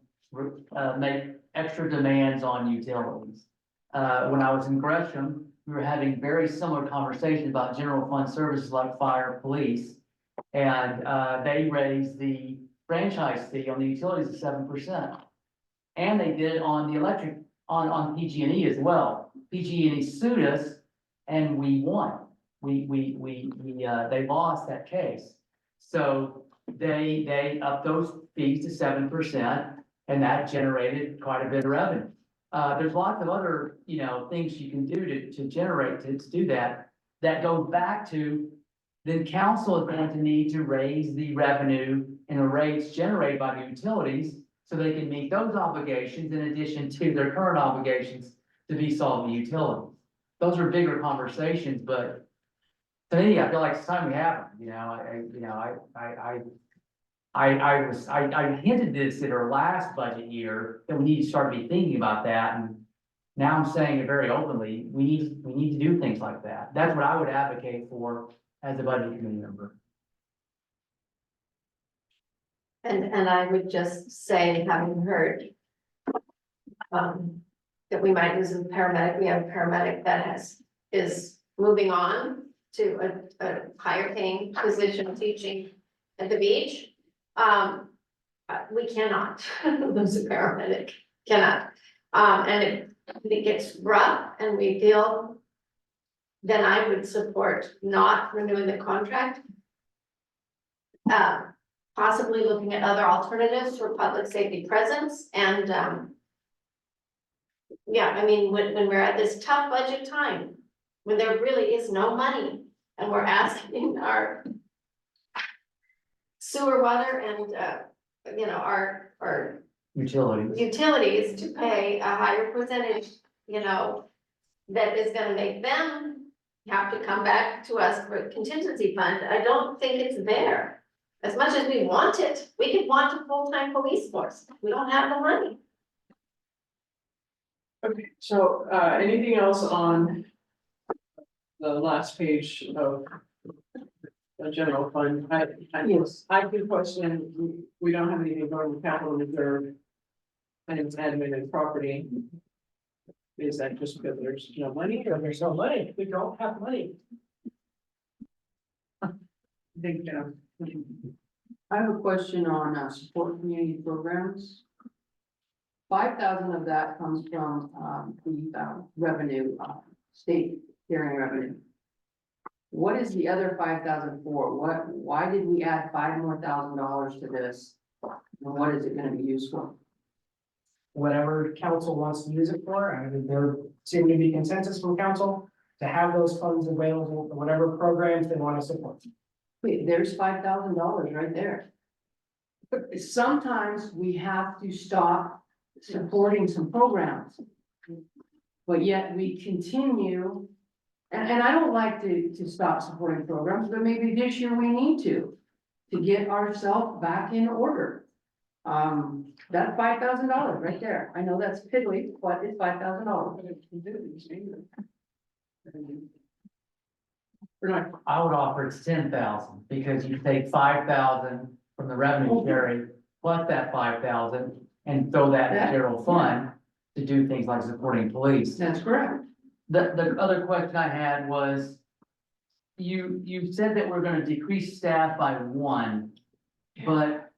make extra demands on utilities. When I was in Gresham, we were having very similar conversations about general fund services like fire, police. And, they raised the franchise fee on the utilities to 7%. And they did on the electric, on PG&E as well. PG&E sued us and we won. They lost that case. So they upped those fees to 7%, and that generated quite a bit of revenue. There's lots of other, things you can do to generate, to do that. That goes back to, then council is going to need to raise the revenue and the rates generated by the utilities so they can meet those obligations in addition to their current obligations to be solved in utilities. Those are bigger conversations, but to me, I feel like it's time we have them, I hinted this at our last budget year that we need to start be thinking about that, and now I'm saying it very openly, we need to do things like that. That's what I would advocate for as a budget committee member.
And I would just say, having heard that we might lose a paramedic, we have a paramedic that is moving on to a higher paying position teaching at the beach. We cannot lose a paramedic, cannot. And if it gets rough and we feel, then I would support not renewing the contract. Possibly looking at other alternatives for public safety presence and, yeah, I mean, when we're at this tough budget time, when there really is no money and we're asking our sewer, water and, our utilities to pay a higher percentage, that is gonna make them have to come back to us for a contingency fund. I don't think it's there. As much as we want it, we could want a full-time police force. We don't have the money.
Okay, so, anything else on the last page of the general fund? I do question, we don't have anything going with capital reserve. And it's admin and property. Is that just because there's no money or there's no money? We don't have money. I think,
I have a question on support community programs. 5,000 of that comes from the revenue, state sharing revenue. What is the other 5,000 for? Why did we add $5 more thousand to this? And what is it going to be used for?
Whatever council wants to use it for, I mean, there seemed to be consensus from council to have those funds available for whatever programs they want to support.
Wait, there's $5,000 right there. But sometimes we have to stop supporting some programs. But yet we continue, and I don't like to stop supporting programs, but maybe this year we need to get ourselves back in order. That's $5,000 right there. I know that's piddly, but it's $5,000.
I would offer it's 10,000 because you take 5,000 from the revenue sharing plus that 5,000 and throw that in the general fund to do things like supporting police.
That's correct.
The other question I had was, you said that we're gonna decrease staff by 1, but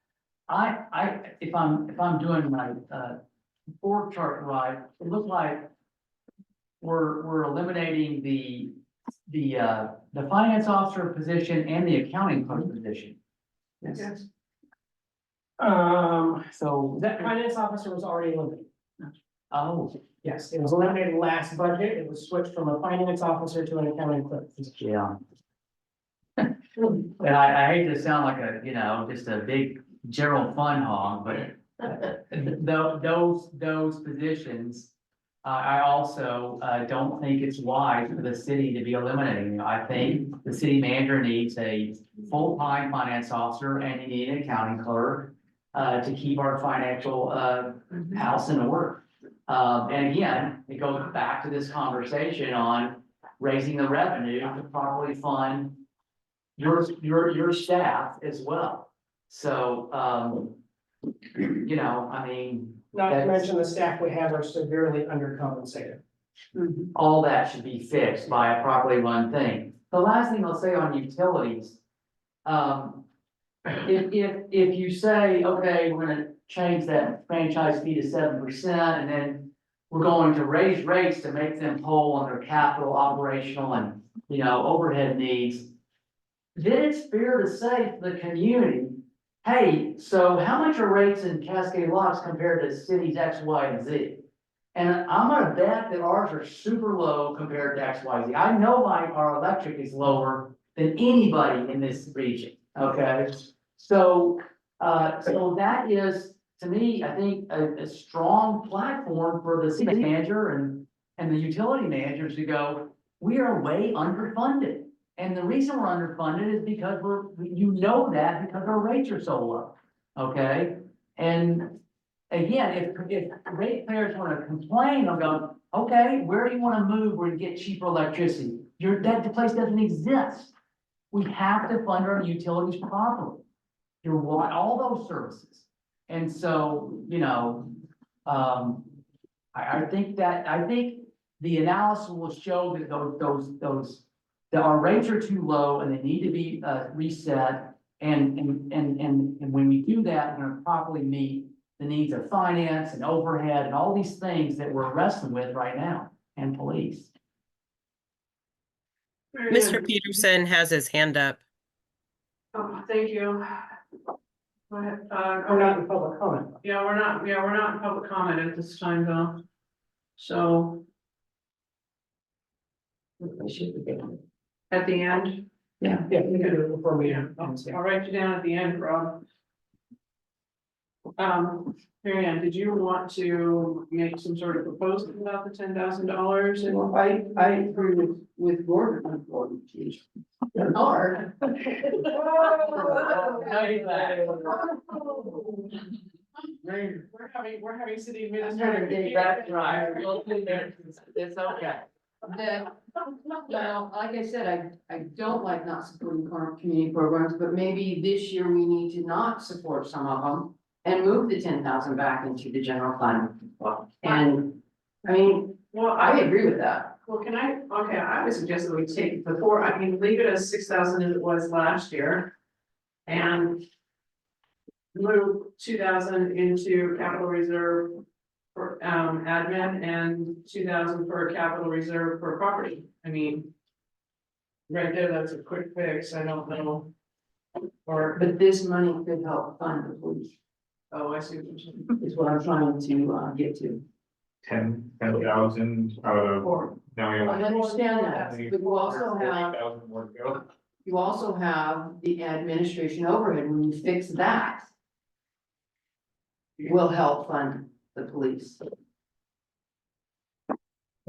if I'm doing my, org chart right, it looks like we're eliminating the finance officer position and the accounting clerk position.
Yes.
So,
That finance officer was already eliminated.
oh,
Yes, it was eliminated last budget. It was switched from a finance officer to an accounting clerk.
yeah. And I hate to sound like a, just a big general fund hog, but those positions, I also, don't think it's wise for the city to be eliminating. I think the city manager needs a full-time finance officer and you need an accounting clerk, to keep our financial, house in order. And again, it goes back to this conversation on raising the revenue to properly fund your staff as well. So, I mean,
Not to mention the staff we have are severely undercompensated.
all that should be fixed by a properly run thing. The last thing I'll say on utilities, if you say, okay, we're gonna change that franchise fee to 7%, and then we're going to raise rates to make them whole on their capital, operational, and, overhead needs, then it's fair to say to the community, hey, so how much are rates in Cascade Locks compared to cities X, Y, and Z? And I'm gonna bet that ours are super low compared to X, Y, Z. I know our electric is lower than anybody in this region, okay? So that is, to me, I think, a strong platform for the city manager and the utility managers to go, we are way underfunded. And the reason we're underfunded is because that because our rates are so low, okay? And again, if ratepayers want to complain, I'm going, okay, where do you want to move where you get cheaper electricity? The place doesn't exist. We have to fund our utilities properly. You want all those services. And so, I think the analysis will show that that our rates are too low and they need to be reset. And when we do that, we're gonna properly meet the needs of finance and overhead and all these things that we're wrestling with right now, and police.
Mr. Peterson has his hand up.
Oh, thank you. Go ahead,
We're not in public comment.
yeah, we're not in public comment at this time though. So. At the end,
Yeah, we can do it before we.
I'll write you down at the end, Rob. Mary Ann, did you want to make some sort of proposal about the $10,000 and?
Well, I agree with Gordon, geez. Hard.
We're having city
I'm trying to get back right.
administrator.
It's okay.
Well, like I said, I don't like not supporting current community programs, but maybe this year we need to not support some of them and move the 10,000 back into the general fund. And, I mean,
Well,
I agree with that.
Well, I would suggest that we take leave it as 6,000 as it was last year. And move 2,000 into capital reserve for admin and 2,000 for capital reserve for property. I mean. Right there, that's a quick fix, I don't know. Or,
But this money could help fund the police,
oh, I see what you're saying.
is what I'm trying to get to.
10,000 out of,
Or,
now we
I
have.
understand that, but you also have,
40,000 more to go.
you also have the administration overhead, when you fix that. Will help fund the police.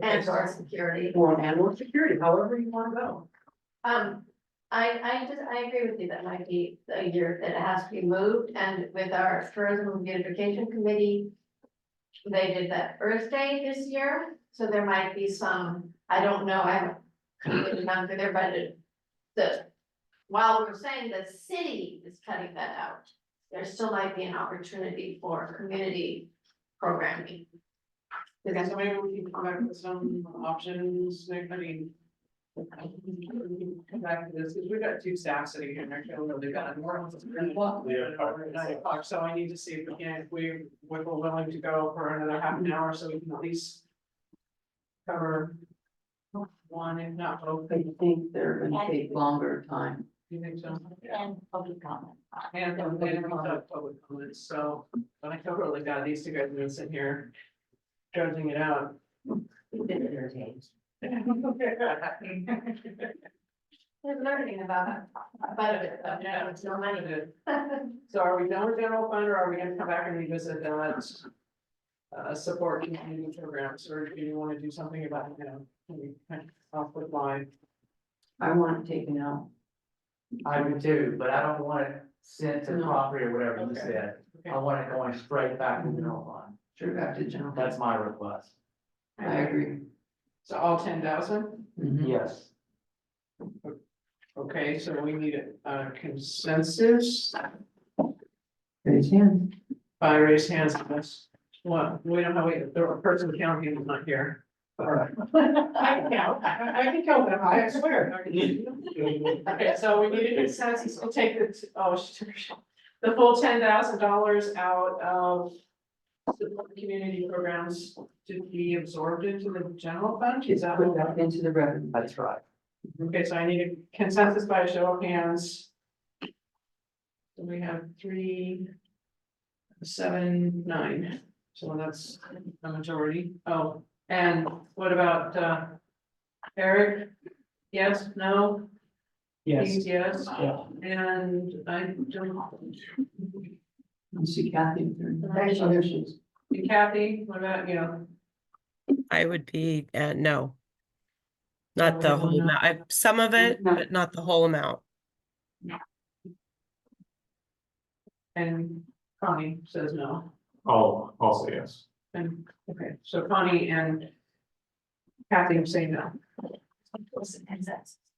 And our security.
Or and/or security, however you wanna go.
I agree with you, that might be a year that it has to be moved, and with our tourism and beautification committee. They did that Earth Day this year, so there might be some, I don't know, I haven't gone through their budget. While we're saying the city is cutting that out, there still might be an opportunity for community programming.
so maybe we can come back with some options, I mean. Come back to this, because we've got two staff sitting here, and I feel really bad. We're almost at 9 o'clock. We're at 9 o'clock, so I need to see if we can, if we're willing to go for another half an hour, so we can at least cover one, if not both.
I think they're gonna take longer time.
You think so?
And public comment.
And then we have public comments, so, but I feel really bad, these two guys are gonna sit here judging it out.
They're learning about it, but
Yeah.
it's no money.
So are we done with general fund, or are we gonna come back and revisit that? Support community programs, or do you wanna do something about, maybe kind of off with line?
I want it taken out.
I do too, but I don't want it sent to property or whatever you
Okay.
said.
Okay.
I want it going straight back to the general fund.
Sure, back to general.
That's my request.
I agree.
So all 10,000,
Yes.
okay, so we need a consensus
Raise hand.
by raised hands on this. What, we don't have, the person counting is not here. I can count, I can count that high, I swear. Okay, so we need a consensus, we'll take the full $10,000 out of support community programs to be absorbed into the general fund, is
It's
that?
put that into the revenue.
That's right.
Okay, so I need a consensus by a show of hands. So we have 3, 7, 9, so that's a majority. Oh, and what about, Eric? Yes, no?
Yes.
Keith, yes,
Yeah.
and I don't.
You see Kathy? Oh, there she is.
And Kathy, what about you?
I would be, no. Not the
Oh,
whole
no.
amount, some of it,
No.
but not the whole amount.
And Connie says no.
I'll say yes.
And, okay, so Connie and Kathy say no.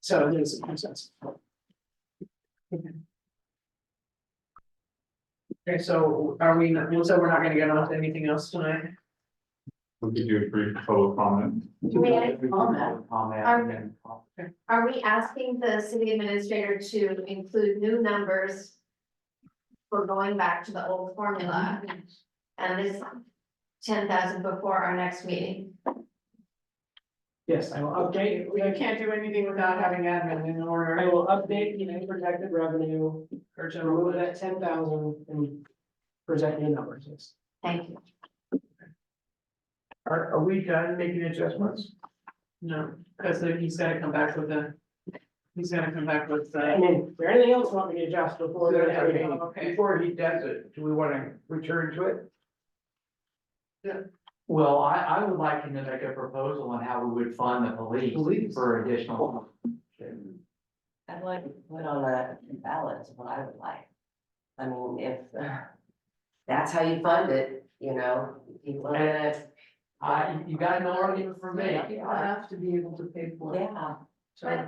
So there's a consensus. Okay. Okay, so are we, so we're not gonna get on to anything else tonight?
We could do a brief public comment.
Do we have a
comment?
Are we asking the city administrator to include new numbers for going back to the old formula? And this 10,000 before our next meeting?
Yes, I will update,
We can't do anything without having admin in
I
order.
will update the unprotected revenue,
Or general
remove
fund.
that 10,000 and present new numbers, yes.
Thank you.
Are we done making adjustments?
No, because he's gotta come back with he's gotta come back with,
I mean, is there anything else you want me to adjust before the next meeting?
okay.
Before he does it, do we wanna return to it?
Well, I would like him to make a proposal on how we would fund the police for additional.
I'd like to put on a ballot is what I would like. I mean, if that's how you fund it, people are gonna,
You got no argument from me.
I have to be able to pay for it.
yeah.
But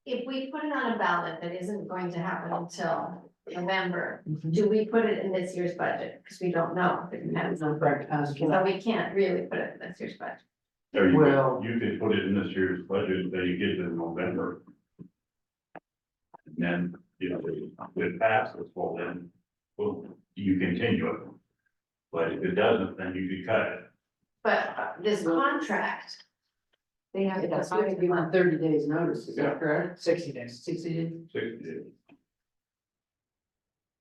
if we put it on a ballot that isn't going to happen until November, do we put it in this year's budget? Because we don't know. if it depends on-
Correct, as
So we can't really put it in this year's budget.
Or
Well-
you could put it in this year's budget that you get to November. And then, if it passes, well, then, you continue it. But if it doesn't, then you could cut it.
But this contract. They have
It
to.
has to give them 30 days notice, is
Yeah.
that correct?
60 days.
60 days?
60 days.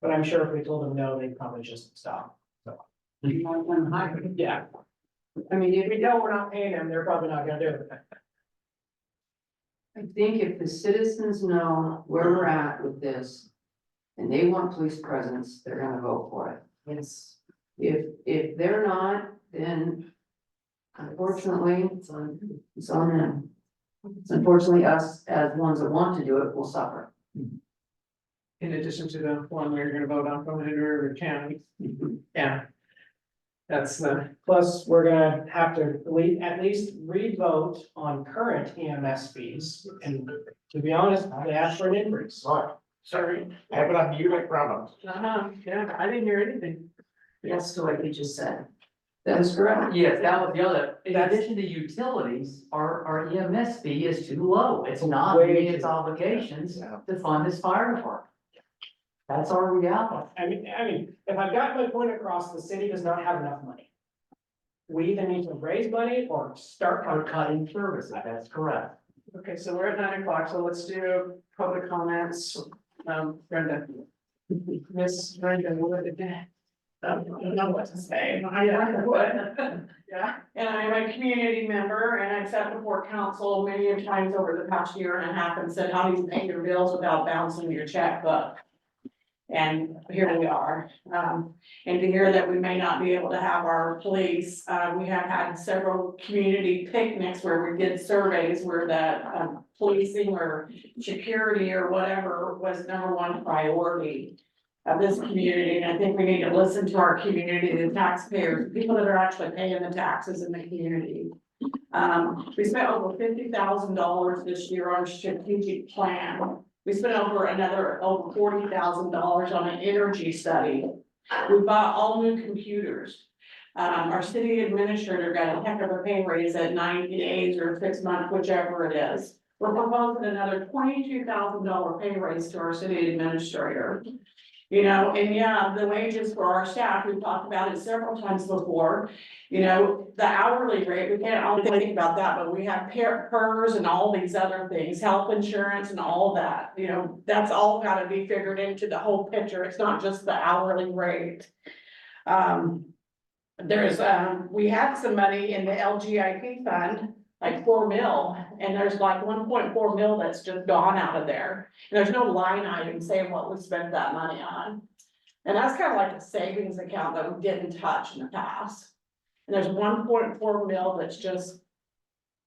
But I'm sure if we told them no, they'd probably just stop. So, yeah.
I mean,
If we know we're not paying them, they're probably not gonna do it.
I think if the citizens know where we're at with this, and they want police presence, they're gonna vote for it.
Yes.
If they're not, then unfortunately, it's on them. Unfortunately, us as ones that want to do it will suffer.
In addition to the one we're gonna vote on from Henry River County. Yeah. That's the,
Plus, we're gonna have to at least re-vote on current EMS fees, and to be honest, they asked for an increase.
Sorry, I have it on mute, I promise.
yeah, I didn't hear anything.
That's the way you just said. That is correct.
Yes, that was the other, in
That's-
addition to utilities, our EMS fee is too low. It's not
Way
meeting its
too low.
obligations
Yeah.
to fund this fire department. That's our reality.
I mean, if I've got my point across, the city does not have enough money. We either need to raise money or start
Our
cutting.
cutting services, that's correct.
Okay, so we're at 9 o'clock, so let's do public comments. Brenda. Miss Brenda, what did that? I don't know what to say. I would. Yeah, and I'm a community member and I've sat before council many times over the past year and a half and said, how do you pay your bills without bouncing your checkbook? And here we are, and to hear that we may not be able to have our police, we have had several community picnics where we did surveys where the policing or security or whatever was #1 priority of this community, and I think we need to listen to our community, the taxpayers, people that are actually paying the taxes in the community. We spent over $50,000 this year on a strategic plan. We spent over $40,000 on an energy study. We bought all new computers. Our city administrator got a heck of a pay raise at 90 days or 6 months, whichever it is. We're proposing another $22,000 pay raise to our city administrator. You know, and yeah, the wages for our staff, we've talked about it several times before. You know, the hourly rate, we can't always think about that, but we have PERS and all these other things, health insurance and all that. You know, that's all gotta be figured into the whole picture. It's not just the hourly rate. We had some money in the LGIP fund, like 4 mil, and there's like 1.4 mil that's just gone out of there. And there's no line item saying what we spent that money on. And that's kind of like a savings account that we didn't touch in the past. And there's 1.4 mil that's just,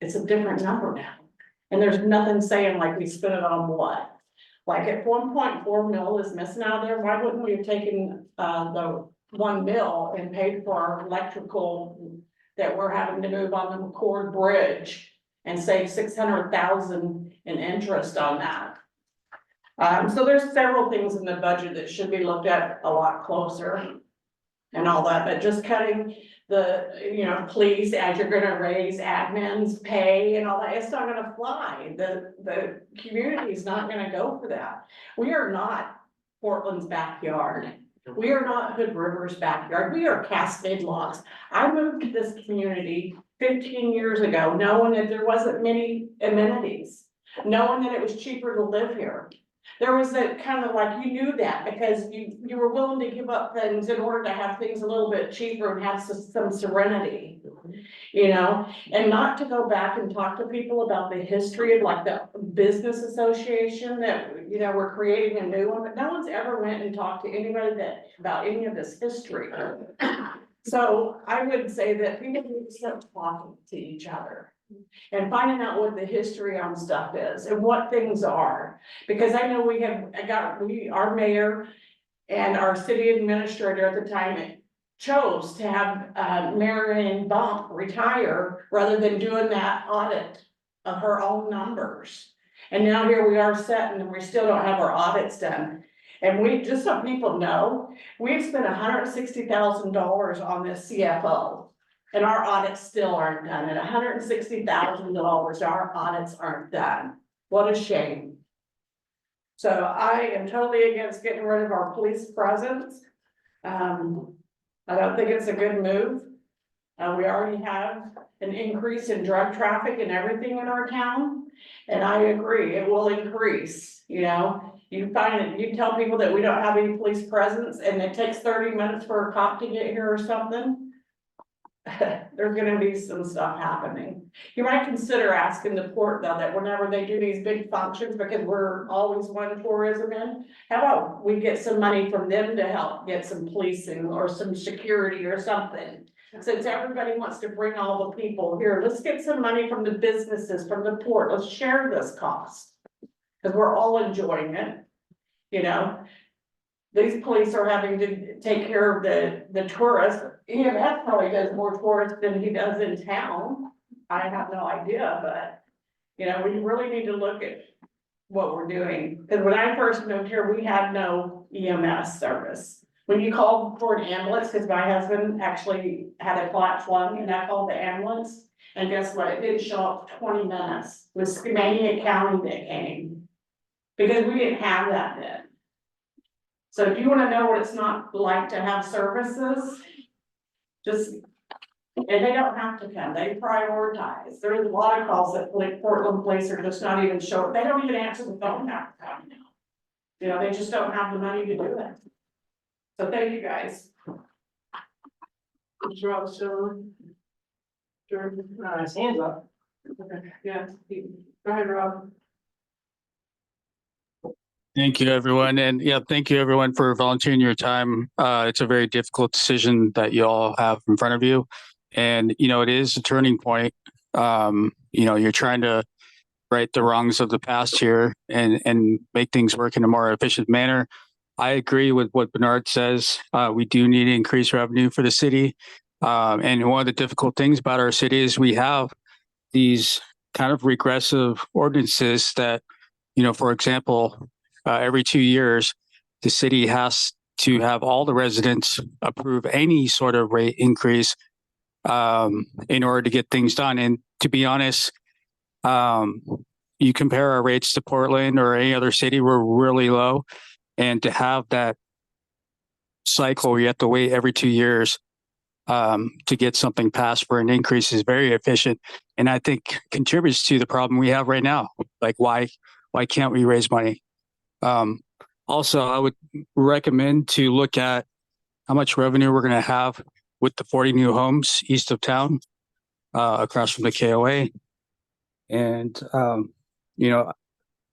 it's a different number now. And there's nothing saying like we spent it on what. Like if 1.4 mil is missing out of there, why wouldn't we have taken the 1 mil and paid for our electrical that we're having to move on the McCord Bridge and save 600,000 in interest on that. So there's several things in the budget that should be looked at a lot closer and all that, but just cutting the, police as you're gonna raise admin's pay and all that, it's not gonna fly. The community is not gonna go for that. We are not Portland's backyard. We are not Hood River's backyard. We are Cascade Locks. I moved to this community 15 years ago, knowing that there wasn't many amenities, knowing that it was cheaper to live here. There was a kind of like, you knew that because you were willing to give up things in order to have things a little bit cheaper and have some serenity. And not to go back and talk to people about the history of like the business association that, we're creating a new one, but no one's ever went and talked to anybody about any of this history. So I would say that people need to start talking to each other and finding out what the history on stuff is and what things are. Because I know our mayor and our city administrator at the time chose to have Marion Bump retire rather than doing that audit of her own numbers. And now here we are sitting and we still don't have our audits done. And we, just so people know, we've spent $160,000 on this CFO. And our audits still aren't done. At $160,000, our audits aren't done. What a shame. So I am totally against getting rid of our police presence. I don't think it's a good move. We already have an increase in drug traffic and everything in our town. And I agree, it will increase, you tell people that we don't have any police presence and it takes 30 minutes for a cop to get here or something. There's gonna be some stuff happening. You might consider asking the port though, that whenever they do these big functions, because we're always one tourism in, how about we get some money from them to help get some policing or some security or something? Since everybody wants to bring all the people here, let's get some money from the businesses, from the port, let's share this cost. Cause we're all enjoying it, These police are having to take care of the tourists. EMS probably does more tourists than he does in town. I have no idea, but, we really need to look at what we're doing. Cause when I first moved here, we had no EMS service. When you called for an ambulance, cause my husband actually had a flat lung and I called the ambulance, And guess what? It didn't show up 20 minutes. It was Skamania County that came. Because we didn't have that then. So if you wanna know what it's not like to have services, just, and they don't have to come, they prioritize. There's a lot of calls that like Portland Place are just not even showing, they don't even answer the phone half the time now. You know, they just don't have the money to do it. So thank you guys. Mr. Rob, so. Jordan,
His hands up.
okay, yeah, go ahead, Rob.
Thank you, everyone. And yeah, thank you, everyone, for volunteering your time. It's a very difficult decision that you all have in front of you. And, it is a turning point. You're trying to right the wrongs of the past here and make things work in a more efficient manner. I agree with what Bernard says. We do need to increase revenue for the city. And one of the difficult things about our city is we have these kind of regressive ordinances that, for example, every 2 years, the city has to have all the residents approve any sort of rate increase in order to get things done. And to be honest, you compare our rates to Portland or any other city, we're really low. And to have that cycle where you have to wait every 2 years to get something passed for an increase is very efficient. And I think contributes to the problem we have right now. Like why can't we raise money? Also, I would recommend to look at how much revenue we're going to have with the 40 new homes east of town, across from the KOA. And,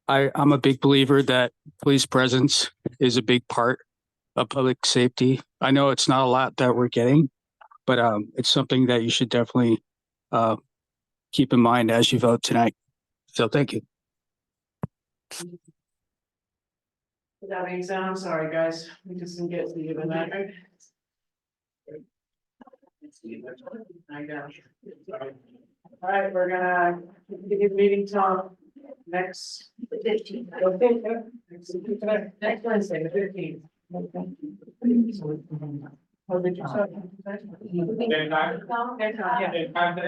I'm a big believer that police presence is a big part of public safety. I know it's not a lot that we're getting, but it's something that you should definitely keep in mind as you vote tonight. So thank you.
That being said, I'm sorry, guys, we just didn't get to you tonight. I got you. All right, we're gonna continue the meeting till next.
15th.
Next Wednesday, the 15th. What did you say?
Same time?
Okay, yeah.
Same time today?